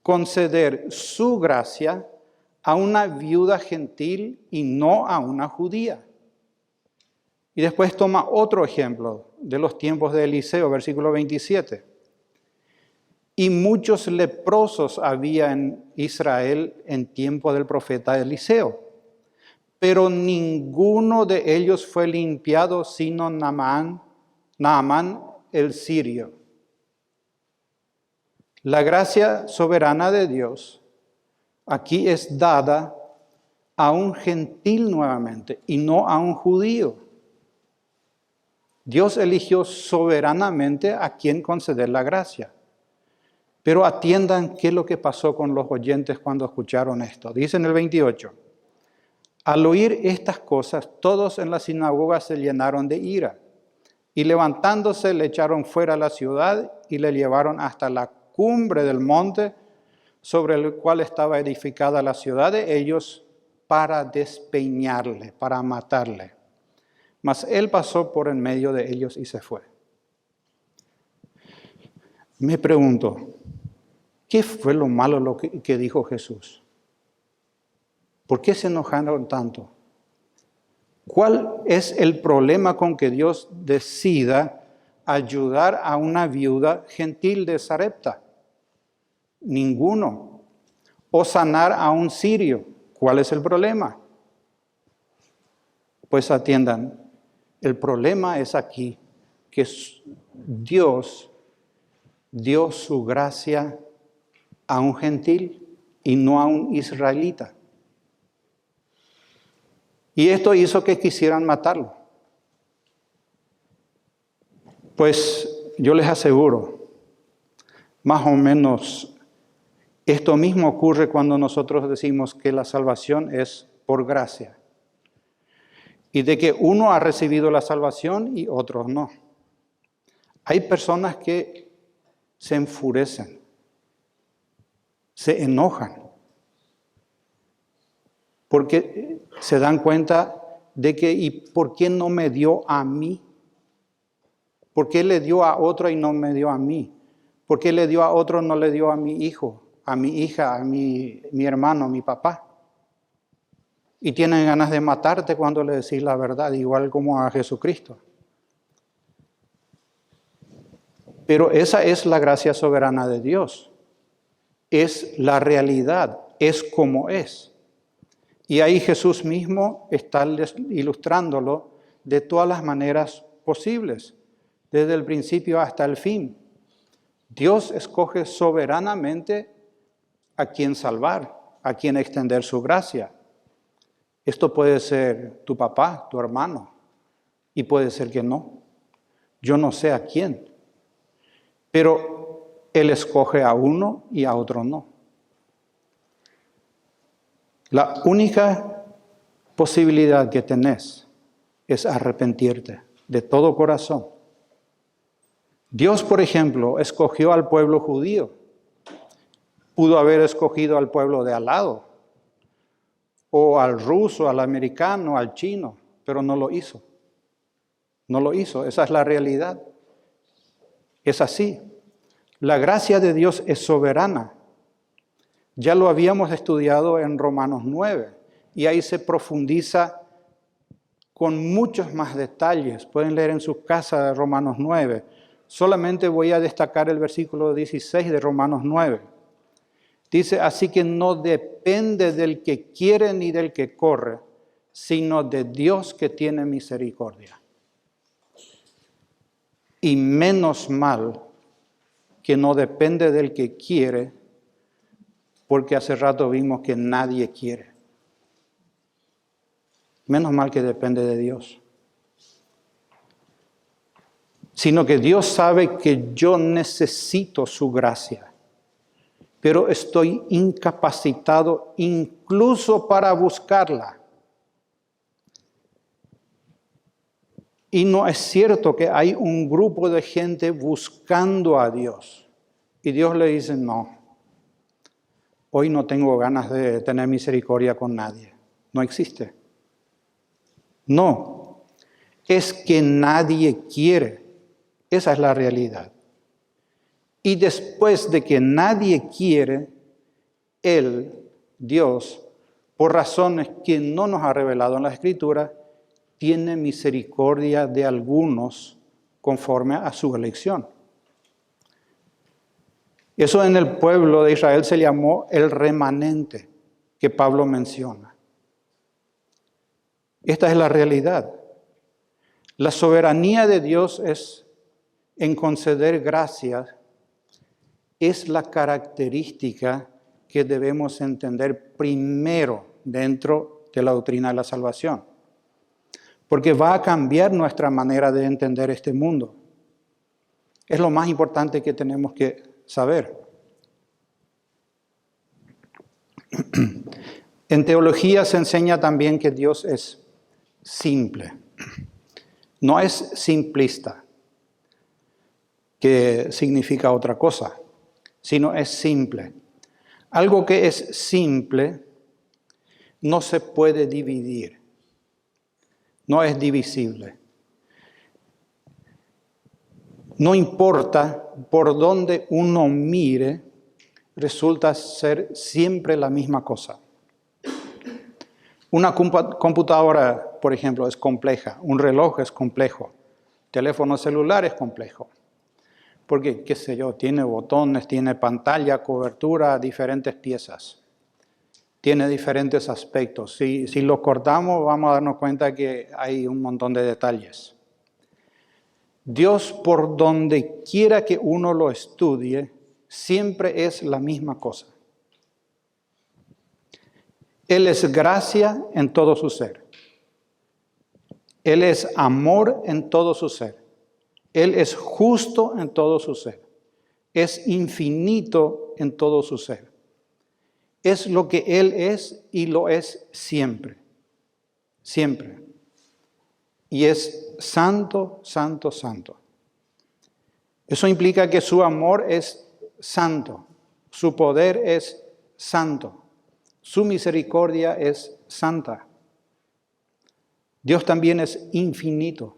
conceder su gracia a una viuda gentil y no a una judía. Y después toma otro ejemplo de los tiempos de Eliseo, versículo 27. Y muchos leprosos había en Israel en tiempo del profeta Eliseo, pero ninguno de ellos fue limpiado sino Naamán el sirio. La gracia soberana de Dios aquí es dada a un gentil nuevamente y no a un judío. Dios eligió soberanamente a quien conceder la gracia. Pero atiendan qué es lo que pasó con los oyentes cuando escucharon esto. Dice en el 28, al oír estas cosas, todos en la sinagoga se llenaron de ira, y levantándose le echaron fuera de la ciudad y le llevaron hasta la cumbre del monte sobre el cual estaba edificada la ciudad de ellos, para despeñarle, para matarle. Mas él pasó por en medio de ellos y se fue. Me pregunto, ¿qué fue lo malo que dijo Jesús? ¿Por qué se enojaron tanto? ¿Cuál es el problema con que Dios decida ayudar a una viuda gentil de Sarepta? Ninguno. O sanar a un sirio. ¿Cuál es el problema? Pues atiendan, el problema es aquí, que Dios dio su gracia a un gentil y no a un israelita. Y esto hizo que quisieran matarlo. Pues yo les aseguro, más o menos esto mismo ocurre cuando nosotros decimos que la salvación es por gracia. Y de que uno ha recibido la salvación y otros no. Hay personas que se enfurecen, se enojan, porque se dan cuenta de que, ¿y por qué no me dio a mí? ¿Por qué le dio a otro y no me dio a mí? ¿Por qué le dio a otro y no le dio a mi hijo, a mi hija, a mi hermano, a mi papá? Y tienen ganas de matarte cuando le decís la verdad, igual como a Jesucristo. Pero esa es la gracia soberana de Dios. Es la realidad, es como es. Y ahí Jesús mismo está ilustrándolo de todas las maneras posibles, desde el principio hasta el fin. Dios escoge soberanamente a quien salvar, a quien extender su gracia. Esto puede ser tu papá, tu hermano, y puede ser que no. Yo no sé a quién, pero Él escoge a uno y a otro no. La única posibilidad que tenés es arrepentirte de todo corazón. Dios, por ejemplo, escogió al pueblo judío. Pudo haber escogido al pueblo de al lado, o al ruso, al americano, al chino, pero no lo hizo. No lo hizo, esa es la realidad. Es así. La gracia de Dios es soberana. Ya lo habíamos estudiado en Romanos 9, y ahí se profundiza con muchos más detalles. Pueden leer en sus casas Romanos 9. Solamente voy a destacar el versículo 16 de Romanos 9. Dice, así que no depende del que quiere ni del que corre, sino de Dios que tiene misericordia. y menos mal que no depende del que quiere, porque hace rato vimos que nadie quiere. Menos mal que depende de Dios. Sino que Dios sabe que yo necesito su gracia, pero estoy incapacitado incluso para buscarla. Y no es cierto que hay un grupo de gente buscando a Dios. Y Dios le dice, no, hoy no tengo ganas de tener misericordia con nadie. No existe. No, es que nadie quiere. Esa es la realidad. Y después de que nadie quiere, Él, Dios, por razones que no nos ha revelado en la Escritura, tiene misericordia de algunos conforme a su elección. Eso en el pueblo de Israel se llamó el remanente que Pablo menciona. Esta es la realidad. La soberanía de Dios en conceder gracias es la característica que debemos entender primero dentro de la doctrina de la salvación. Porque va a cambiar nuestra manera de entender este mundo. Es lo más importante que tenemos que saber. En teología se enseña también que Dios es simple. No es simplista, que significa otra cosa, sino es simple. Algo que es simple no se puede dividir, no es divisible. No importa por dónde uno mire, resulta ser siempre la misma cosa. Una computadora, por ejemplo, es compleja, un reloj es complejo, teléfono celular es complejo. Porque, qué sé yo, tiene botones, tiene pantalla, cobertura, diferentes piezas. Tiene diferentes aspectos. Si lo cortamos, vamos a darnos cuenta que hay un montón de detalles. Dios, por donde quiera que uno lo estudie, siempre es la misma cosa. Él es gracia en todo su ser. Él es amor en todo su ser. Él es justo en todo su ser. Es infinito en todo su ser. Es lo que Él es y lo es siempre. Siempre. Y es santo, santo, santo. Eso implica que su amor es santo. Su poder es santo. Su misericordia es santa. Dios también es infinito.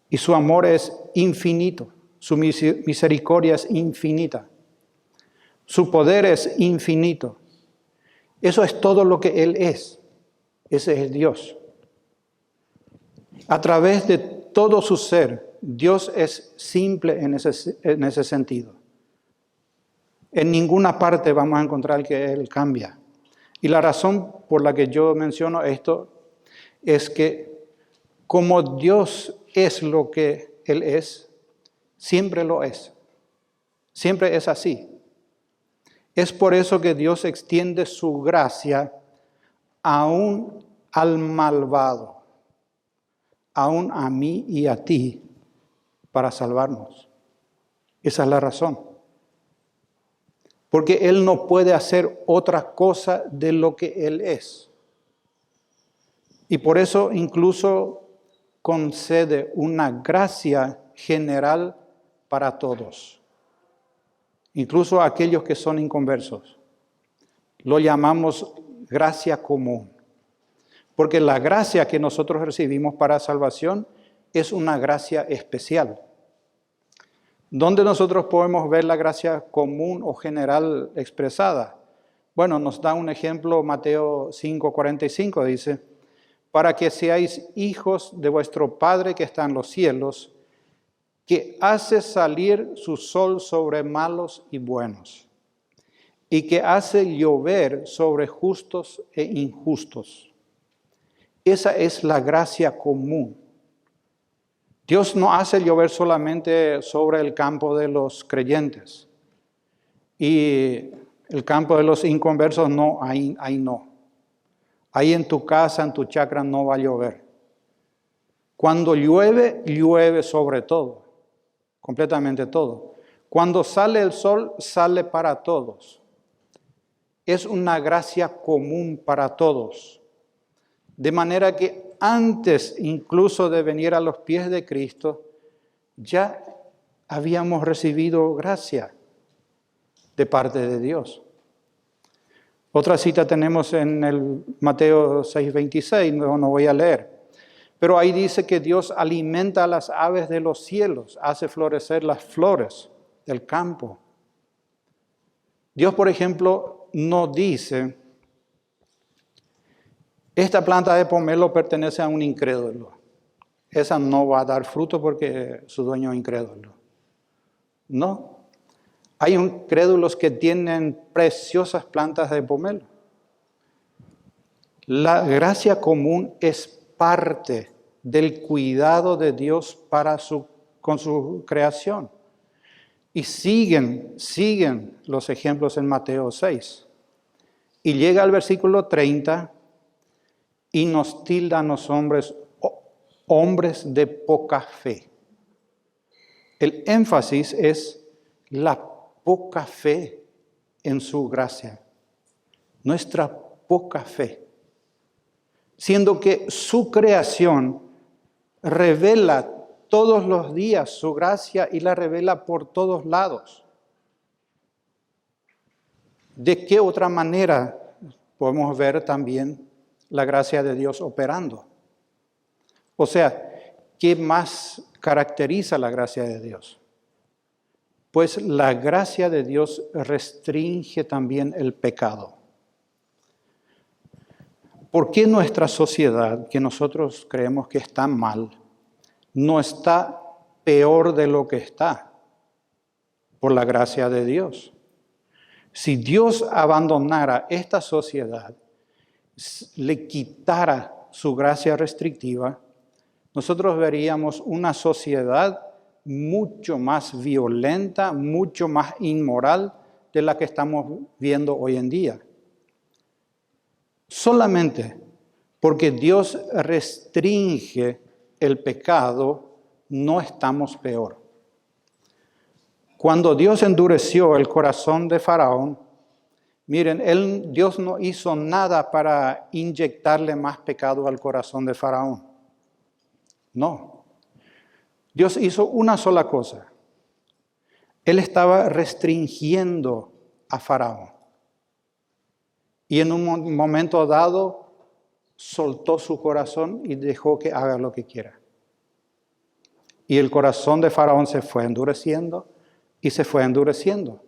Y su amor es infinito. Su misericordia es infinita. Su poder es infinito. Eso es todo lo que Él es. Ese es Dios. A través de todo su ser, Dios es simple en ese sentido. En ninguna parte vamos a encontrar que Él cambia. Y la razón por la que yo menciono esto es que como Dios es lo que Él es, siempre lo es. Siempre es así. Es por eso que Dios extiende su gracia aún al malvado, aún a mí y a ti, para salvarnos. Esa es la razón. Porque Él no puede hacer otra cosa de lo que Él es. Y por eso incluso concede una gracia general para todos, incluso a aquellos que son inconversos. Lo llamamos gracia común, porque la gracia que nosotros recibimos para salvación es una gracia especial. ¿Dónde nosotros podemos ver la gracia común o general expresada? Bueno, nos da un ejemplo Mateo 5:45, dice: para que seáis hijos de vuestro Padre que está en los cielos, que hace salir su sol sobre malos y buenos, y que hace llover sobre justos e injustos. Esa es la gracia común. Dios no hace llover solamente sobre el campo de los creyentes. Y el campo de los inconversos no, ahí no. Ahí en tu casa, en tu chacra no va a llover. Cuando llueve, llueve sobre todo, completamente todo. Cuando sale el sol, sale para todos. Es una gracia común para todos. De manera que antes incluso de venir a los pies de Cristo, ya habíamos recibido gracia de parte de Dios. Otra cita tenemos en el Mateo 6:26, no voy a leer. Pero ahí dice que Dios alimenta a las aves de los cielos, hace florecer las flores del campo. Dios, por ejemplo, no dice, esta planta de pomelo pertenece a un incrédulo. Esa no va a dar fruto porque su dueño es incrédulo. No. Hay incrédulos que tienen preciosas plantas de pomelo. La gracia común es parte del cuidado de Dios con su creación. Y siguen los ejemplos en Mateo 6. Y llega al versículo 30 y nos tildan los hombres de poca fe. El énfasis es la poca fe en su gracia. Nuestra poca fe. Siendo que su creación revela todos los días su gracia y la revela por todos lados. ¿De qué otra manera podemos ver también la gracia de Dios operando? O sea, ¿qué más caracteriza la gracia de Dios? Pues la gracia de Dios restringe también el pecado. ¿Por qué nuestra sociedad, que nosotros creemos que está mal, no está peor de lo que está? Por la gracia de Dios. Si Dios abandonara esta sociedad, le quitara su gracia restrictiva, nosotros veríamos una sociedad mucho más violenta, mucho más inmoral de la que estamos viendo hoy en día. Solamente porque Dios restringe el pecado, no estamos peor. Cuando Dios endureció el corazón de Faraón, miren, Dios no hizo nada para inyectarle más pecado al corazón de Faraón. No. Dios hizo una sola cosa. Él estaba restringiendo a Faraón. Y en un momento dado, soltó su corazón y dejó que haga lo que quiera. Y el corazón de Faraón se fue endureciendo y se fue endureciendo.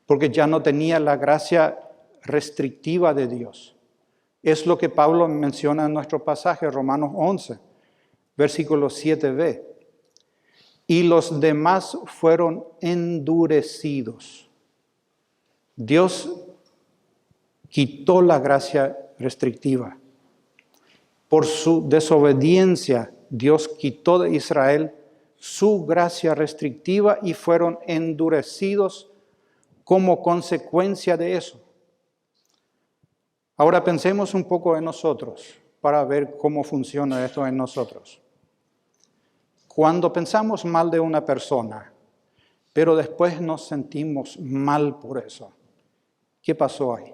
Porque ya no tenía la gracia restrictiva de Dios. Es lo que Pablo menciona en nuestro pasaje, Romanos 11, versículo 7b. Y los demás fueron endurecidos. Dios quitó la gracia restrictiva. Por su desobediencia, Dios quitó de Israel su gracia restrictiva y fueron endurecidos como consecuencia de eso. Ahora pensemos un poco en nosotros para ver cómo funciona esto en nosotros. Cuando pensamos mal de una persona, pero después nos sentimos mal por eso, ¿qué pasó ahí?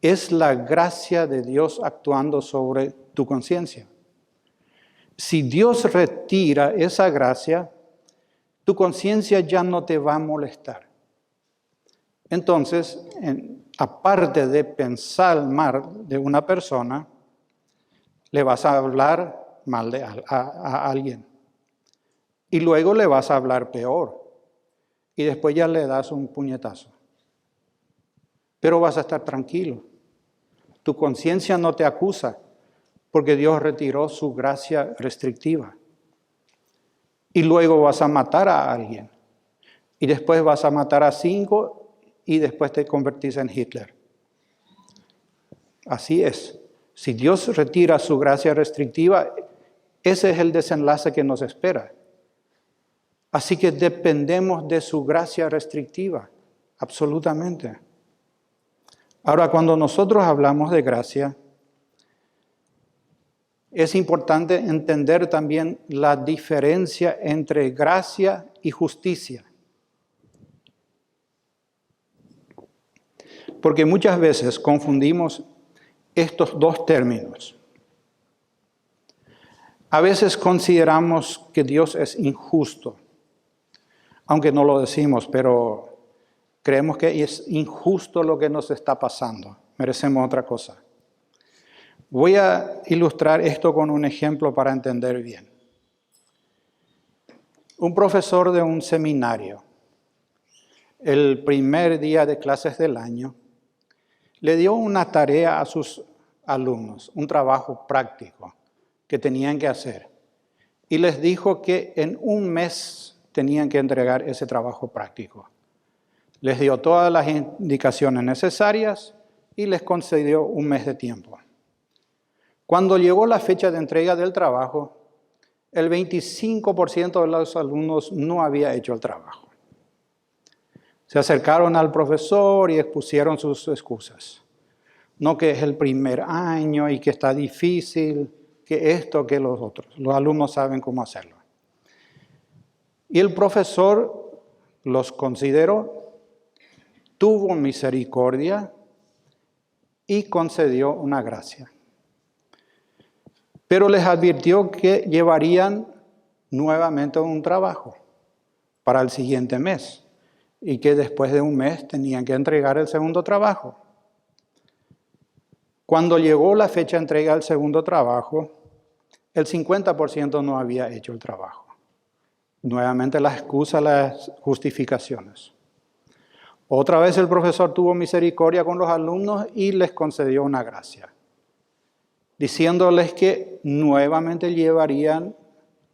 Es la gracia de Dios actuando sobre tu conciencia. Si Dios retira esa gracia, tu conciencia ya no te va a molestar. Entonces, aparte de pensar mal de una persona, le vas a hablar mal a alguien. Y luego le vas a hablar peor. Y después ya le das un puñetazo. Pero vas a estar tranquilo. Tu conciencia no te acusa porque Dios retiró su gracia restrictiva. Y luego vas a matar a alguien. Y después vas a matar a 5 y después te convertís en Hitler. Así es. Si Dios retira su gracia restrictiva, ese es el desenlace que nos espera. Así que dependemos de su gracia restrictiva, absolutamente. Ahora, cuando nosotros hablamos de gracia, es importante entender también la diferencia entre gracia y justicia. Porque muchas veces confundimos estos dos términos. A veces consideramos que Dios es injusto, aunque no lo decimos, pero creemos que es injusto lo que nos está pasando. Merecemos otra cosa. Voy a ilustrar esto con un ejemplo para entender bien. Un profesor de un seminario, el primer día de clases del año, le dio una tarea a sus alumnos, un trabajo práctico que tenían que hacer. Y les dijo que en un mes tenían que entregar ese trabajo práctico. Les dio todas las indicaciones necesarias y les concedió un mes de tiempo. Cuando llegó la fecha de entrega del trabajo, el 25% de los alumnos no había hecho el trabajo. Se acercaron al profesor y expusieron sus excusas. No que es el primer año y que está difícil, que esto, que los otros. Los alumnos saben cómo hacerlo. Y el profesor los consideró, tuvo misericordia y concedió una gracia. Pero les advirtió que llevarían nuevamente un trabajo para el siguiente mes y que después de un mes tenían que entregar el segundo trabajo. Cuando llegó la fecha de entrega del segundo trabajo, el 50% no había hecho el trabajo. Nuevamente las excusas, las justificaciones. Otra vez el profesor tuvo misericordia con los alumnos y les concedió una gracia, diciéndoles que nuevamente llevarían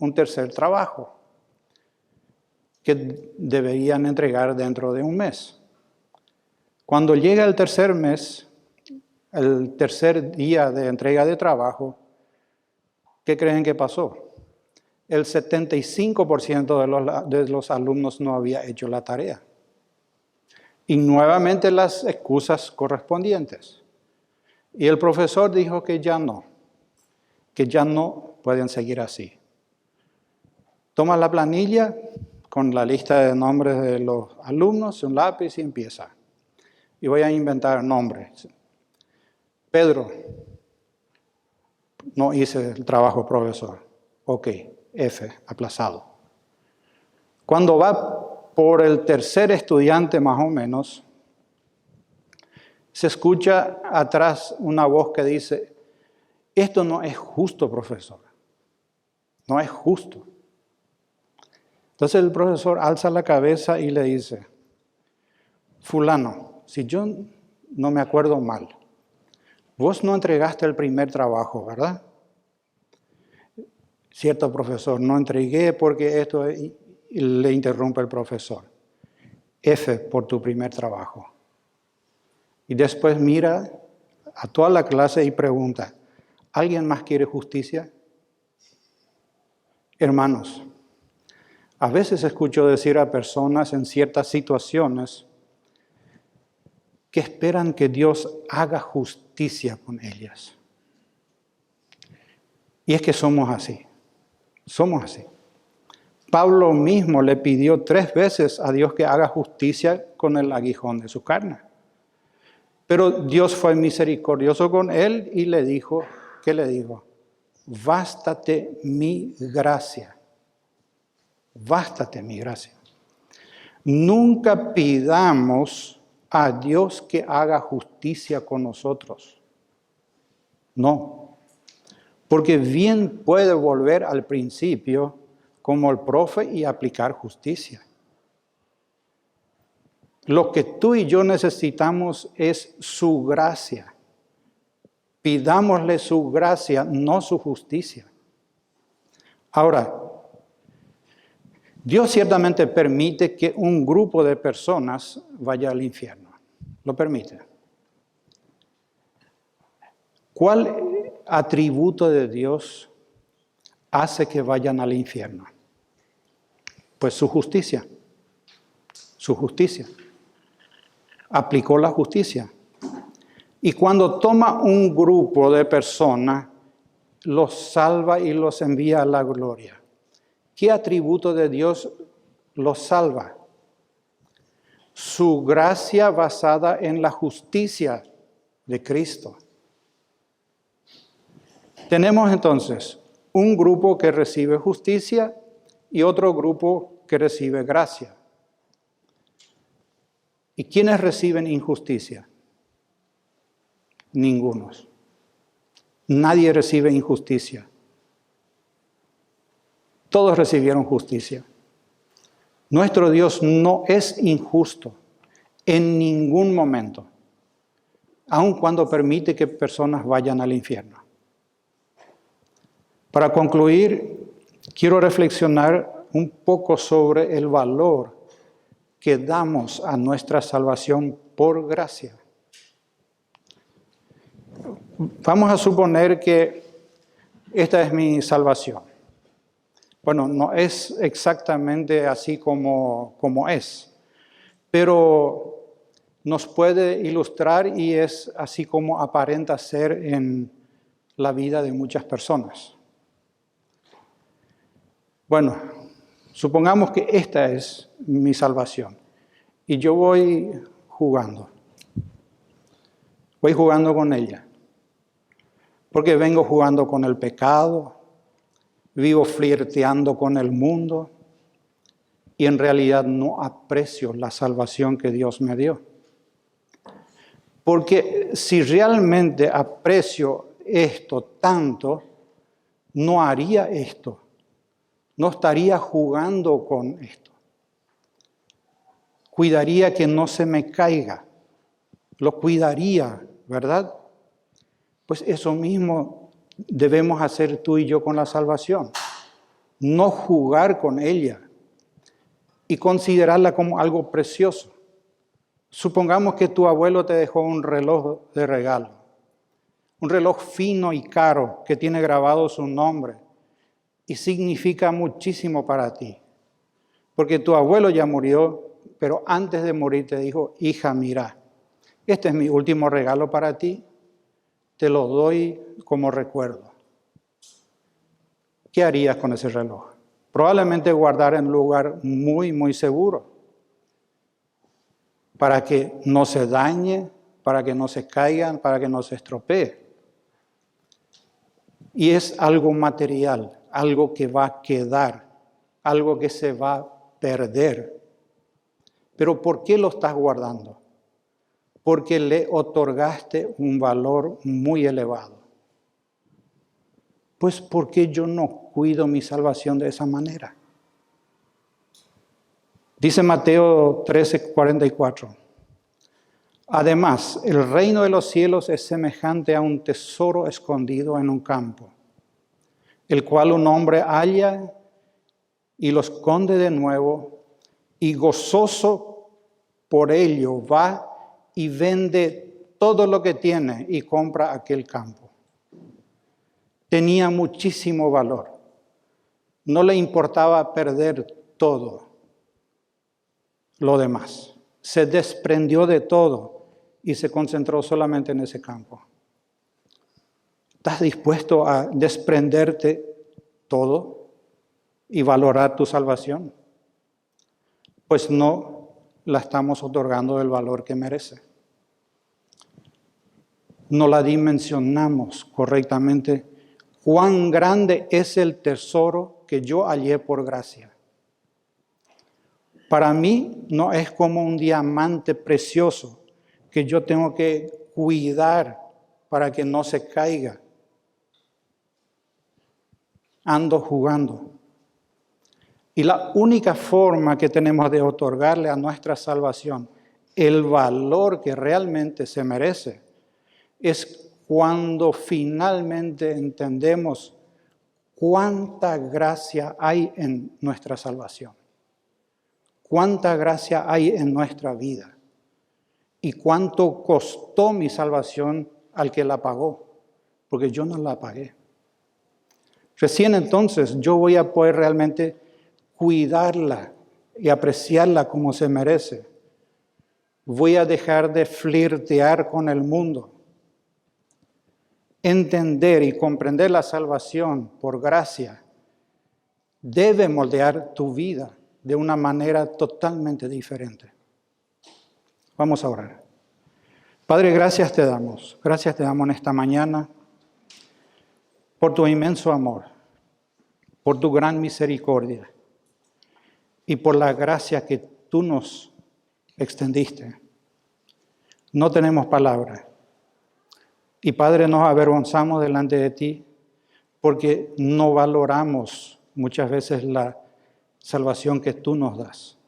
un tercer trabajo que deberían entregar dentro de un mes. Cuando llega el tercer mes, el tercer día de entrega de trabajo, ¿qué creen que pasó? El 75% de los alumnos no había hecho la tarea. Y nuevamente las excusas correspondientes. Y el profesor dijo que ya no pueden seguir así. Toma la planilla con la lista de nombres de los alumnos, un lápiz y empieza. Y voy a inventar nombres. Pedro, no hice el trabajo, profesor. Ok, F, aplazado. Cuando va por el tercer estudiante más o menos, se escucha atrás una voz que dice, esto no es justo, profesor. No es justo. Entonces el profesor alza la cabeza y le dice, fulano, si yo no me acuerdo mal, vos no entregaste el primer trabajo, ¿verdad? Cierto, profesor, no entregué porque esto... Y le interrumpe el profesor. F por tu primer trabajo. Y después mira a toda la clase y pregunta, ¿alguien más quiere justicia? Hermanos, a veces escucho decir a personas en ciertas situaciones que esperan que Dios haga justicia con ellas. Y es que somos así. Somos así. Pablo mismo le pidió 3 veces a Dios que haga justicia con el aguijón de su carne. Pero Dios fue misericordioso con él y le dijo, ¿qué le dijo? Bástate mi gracia. Bástate mi gracia. Nunca pidamos a Dios que haga justicia con nosotros. No. Porque bien puede volver al principio como el profe y aplicar justicia. Lo que tú y yo necesitamos es su gracia. Pidámosle su gracia, no su justicia. Ahora, Dios ciertamente permite que un grupo de personas vaya al infierno. Lo permite. ¿Cuál atributo de Dios hace que vayan al infierno? Pues su justicia. Su justicia. Aplicó la justicia. Y cuando toma un grupo de personas, los salva y los envía a la gloria. ¿Qué atributo de Dios los salva? Su gracia basada en la justicia de Cristo. Tenemos entonces un grupo que recibe justicia y otro grupo que recibe gracia. ¿Y quiénes reciben injusticia? Ningunos. Nadie recibe injusticia. Todos recibieron justicia. Nuestro Dios no es injusto en ningún momento, aun cuando permite que personas vayan al infierno. Para concluir, quiero reflexionar un poco sobre el valor que damos a nuestra salvación por gracia. Vamos a suponer que esta es mi salvación. Bueno, no es exactamente así como es, pero nos puede ilustrar y es así como aparenta ser en la vida de muchas personas. Bueno, supongamos que esta es mi salvación y yo voy jugando con ella. Porque vengo jugando con el pecado, vivo flirteando con el mundo y en realidad no aprecio la salvación que Dios me dio. Porque si realmente aprecio esto tanto, no haría esto, no estaría jugando con esto. Cuidaría que no se me caiga, lo cuidaría, ¿verdad? Pues eso mismo debemos hacer tú y yo con la salvación. No jugar con ella y considerarla como algo precioso. Supongamos que tu abuelo te dejó un reloj de regalo. Un reloj fino y caro que tiene grabado su nombre y significa muchísimo para ti. Porque tu abuelo ya murió, pero antes de morir te dijo, hija, mira, este es mi último regalo para ti. Te lo doy como recuerdo. ¿Qué harías con ese reloj? Probablemente guardar en un lugar muy, muy seguro. Para que no se dañe, para que no se caigan, para que no se estropee. Y es algo material, algo que va a quedar, algo que se va a perder. Pero ¿por qué lo estás guardando? Porque le otorgaste un valor muy elevado. Pues ¿por qué yo no cuido mi salvación de esa manera? Dice Mateo 13:44. Además, el reino de los cielos es semejante a un tesoro escondido en un campo, el cual un hombre halla y lo esconde de nuevo, y gozoso por ello va y vende todo lo que tiene y compra aquel campo. Tenía muchísimo valor. No le importaba perder todo lo demás. Se desprendió de todo y se concentró solamente en ese campo. ¿Estás dispuesto a desprenderte todo y valorar tu salvación? Pues no la estamos otorgando el valor que merece. No la dimensionamos correctamente. Cuán grande es el tesoro que yo hallé por gracia. Para mí no es como un diamante precioso que yo tengo que cuidar para que no se caiga. Ando jugando. Y la única forma que tenemos de otorgarle a nuestra salvación el valor que realmente se merece es cuando finalmente entendemos cuánta gracia hay en nuestra salvación, cuánta gracia hay en nuestra vida y cuánto costó mi salvación al que la pagó, porque yo no la pagué. Recién entonces yo voy a poder realmente cuidarla y apreciarla como se merece. Voy a dejar de flirtear con el mundo. Entender y comprender la salvación por gracia debe moldear tu vida de una manera totalmente diferente. Vamos a orar. Padre, gracias te damos en esta mañana por tu inmenso amor, por tu gran misericordia y por la gracia que tú nos extendiste. No tenemos palabras. Y Padre, nos avergonzamos delante de ti porque no valoramos muchas veces la salvación que tú nos das.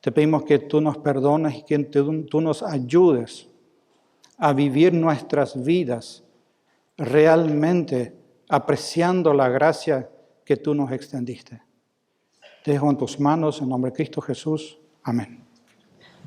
Te pedimos que tú nos perdones y que tú nos ayudes a vivir nuestras vidas realmente apreciando la gracia que tú nos extendiste. Te dejo en tus manos, en nombre de Cristo Jesús. Amén.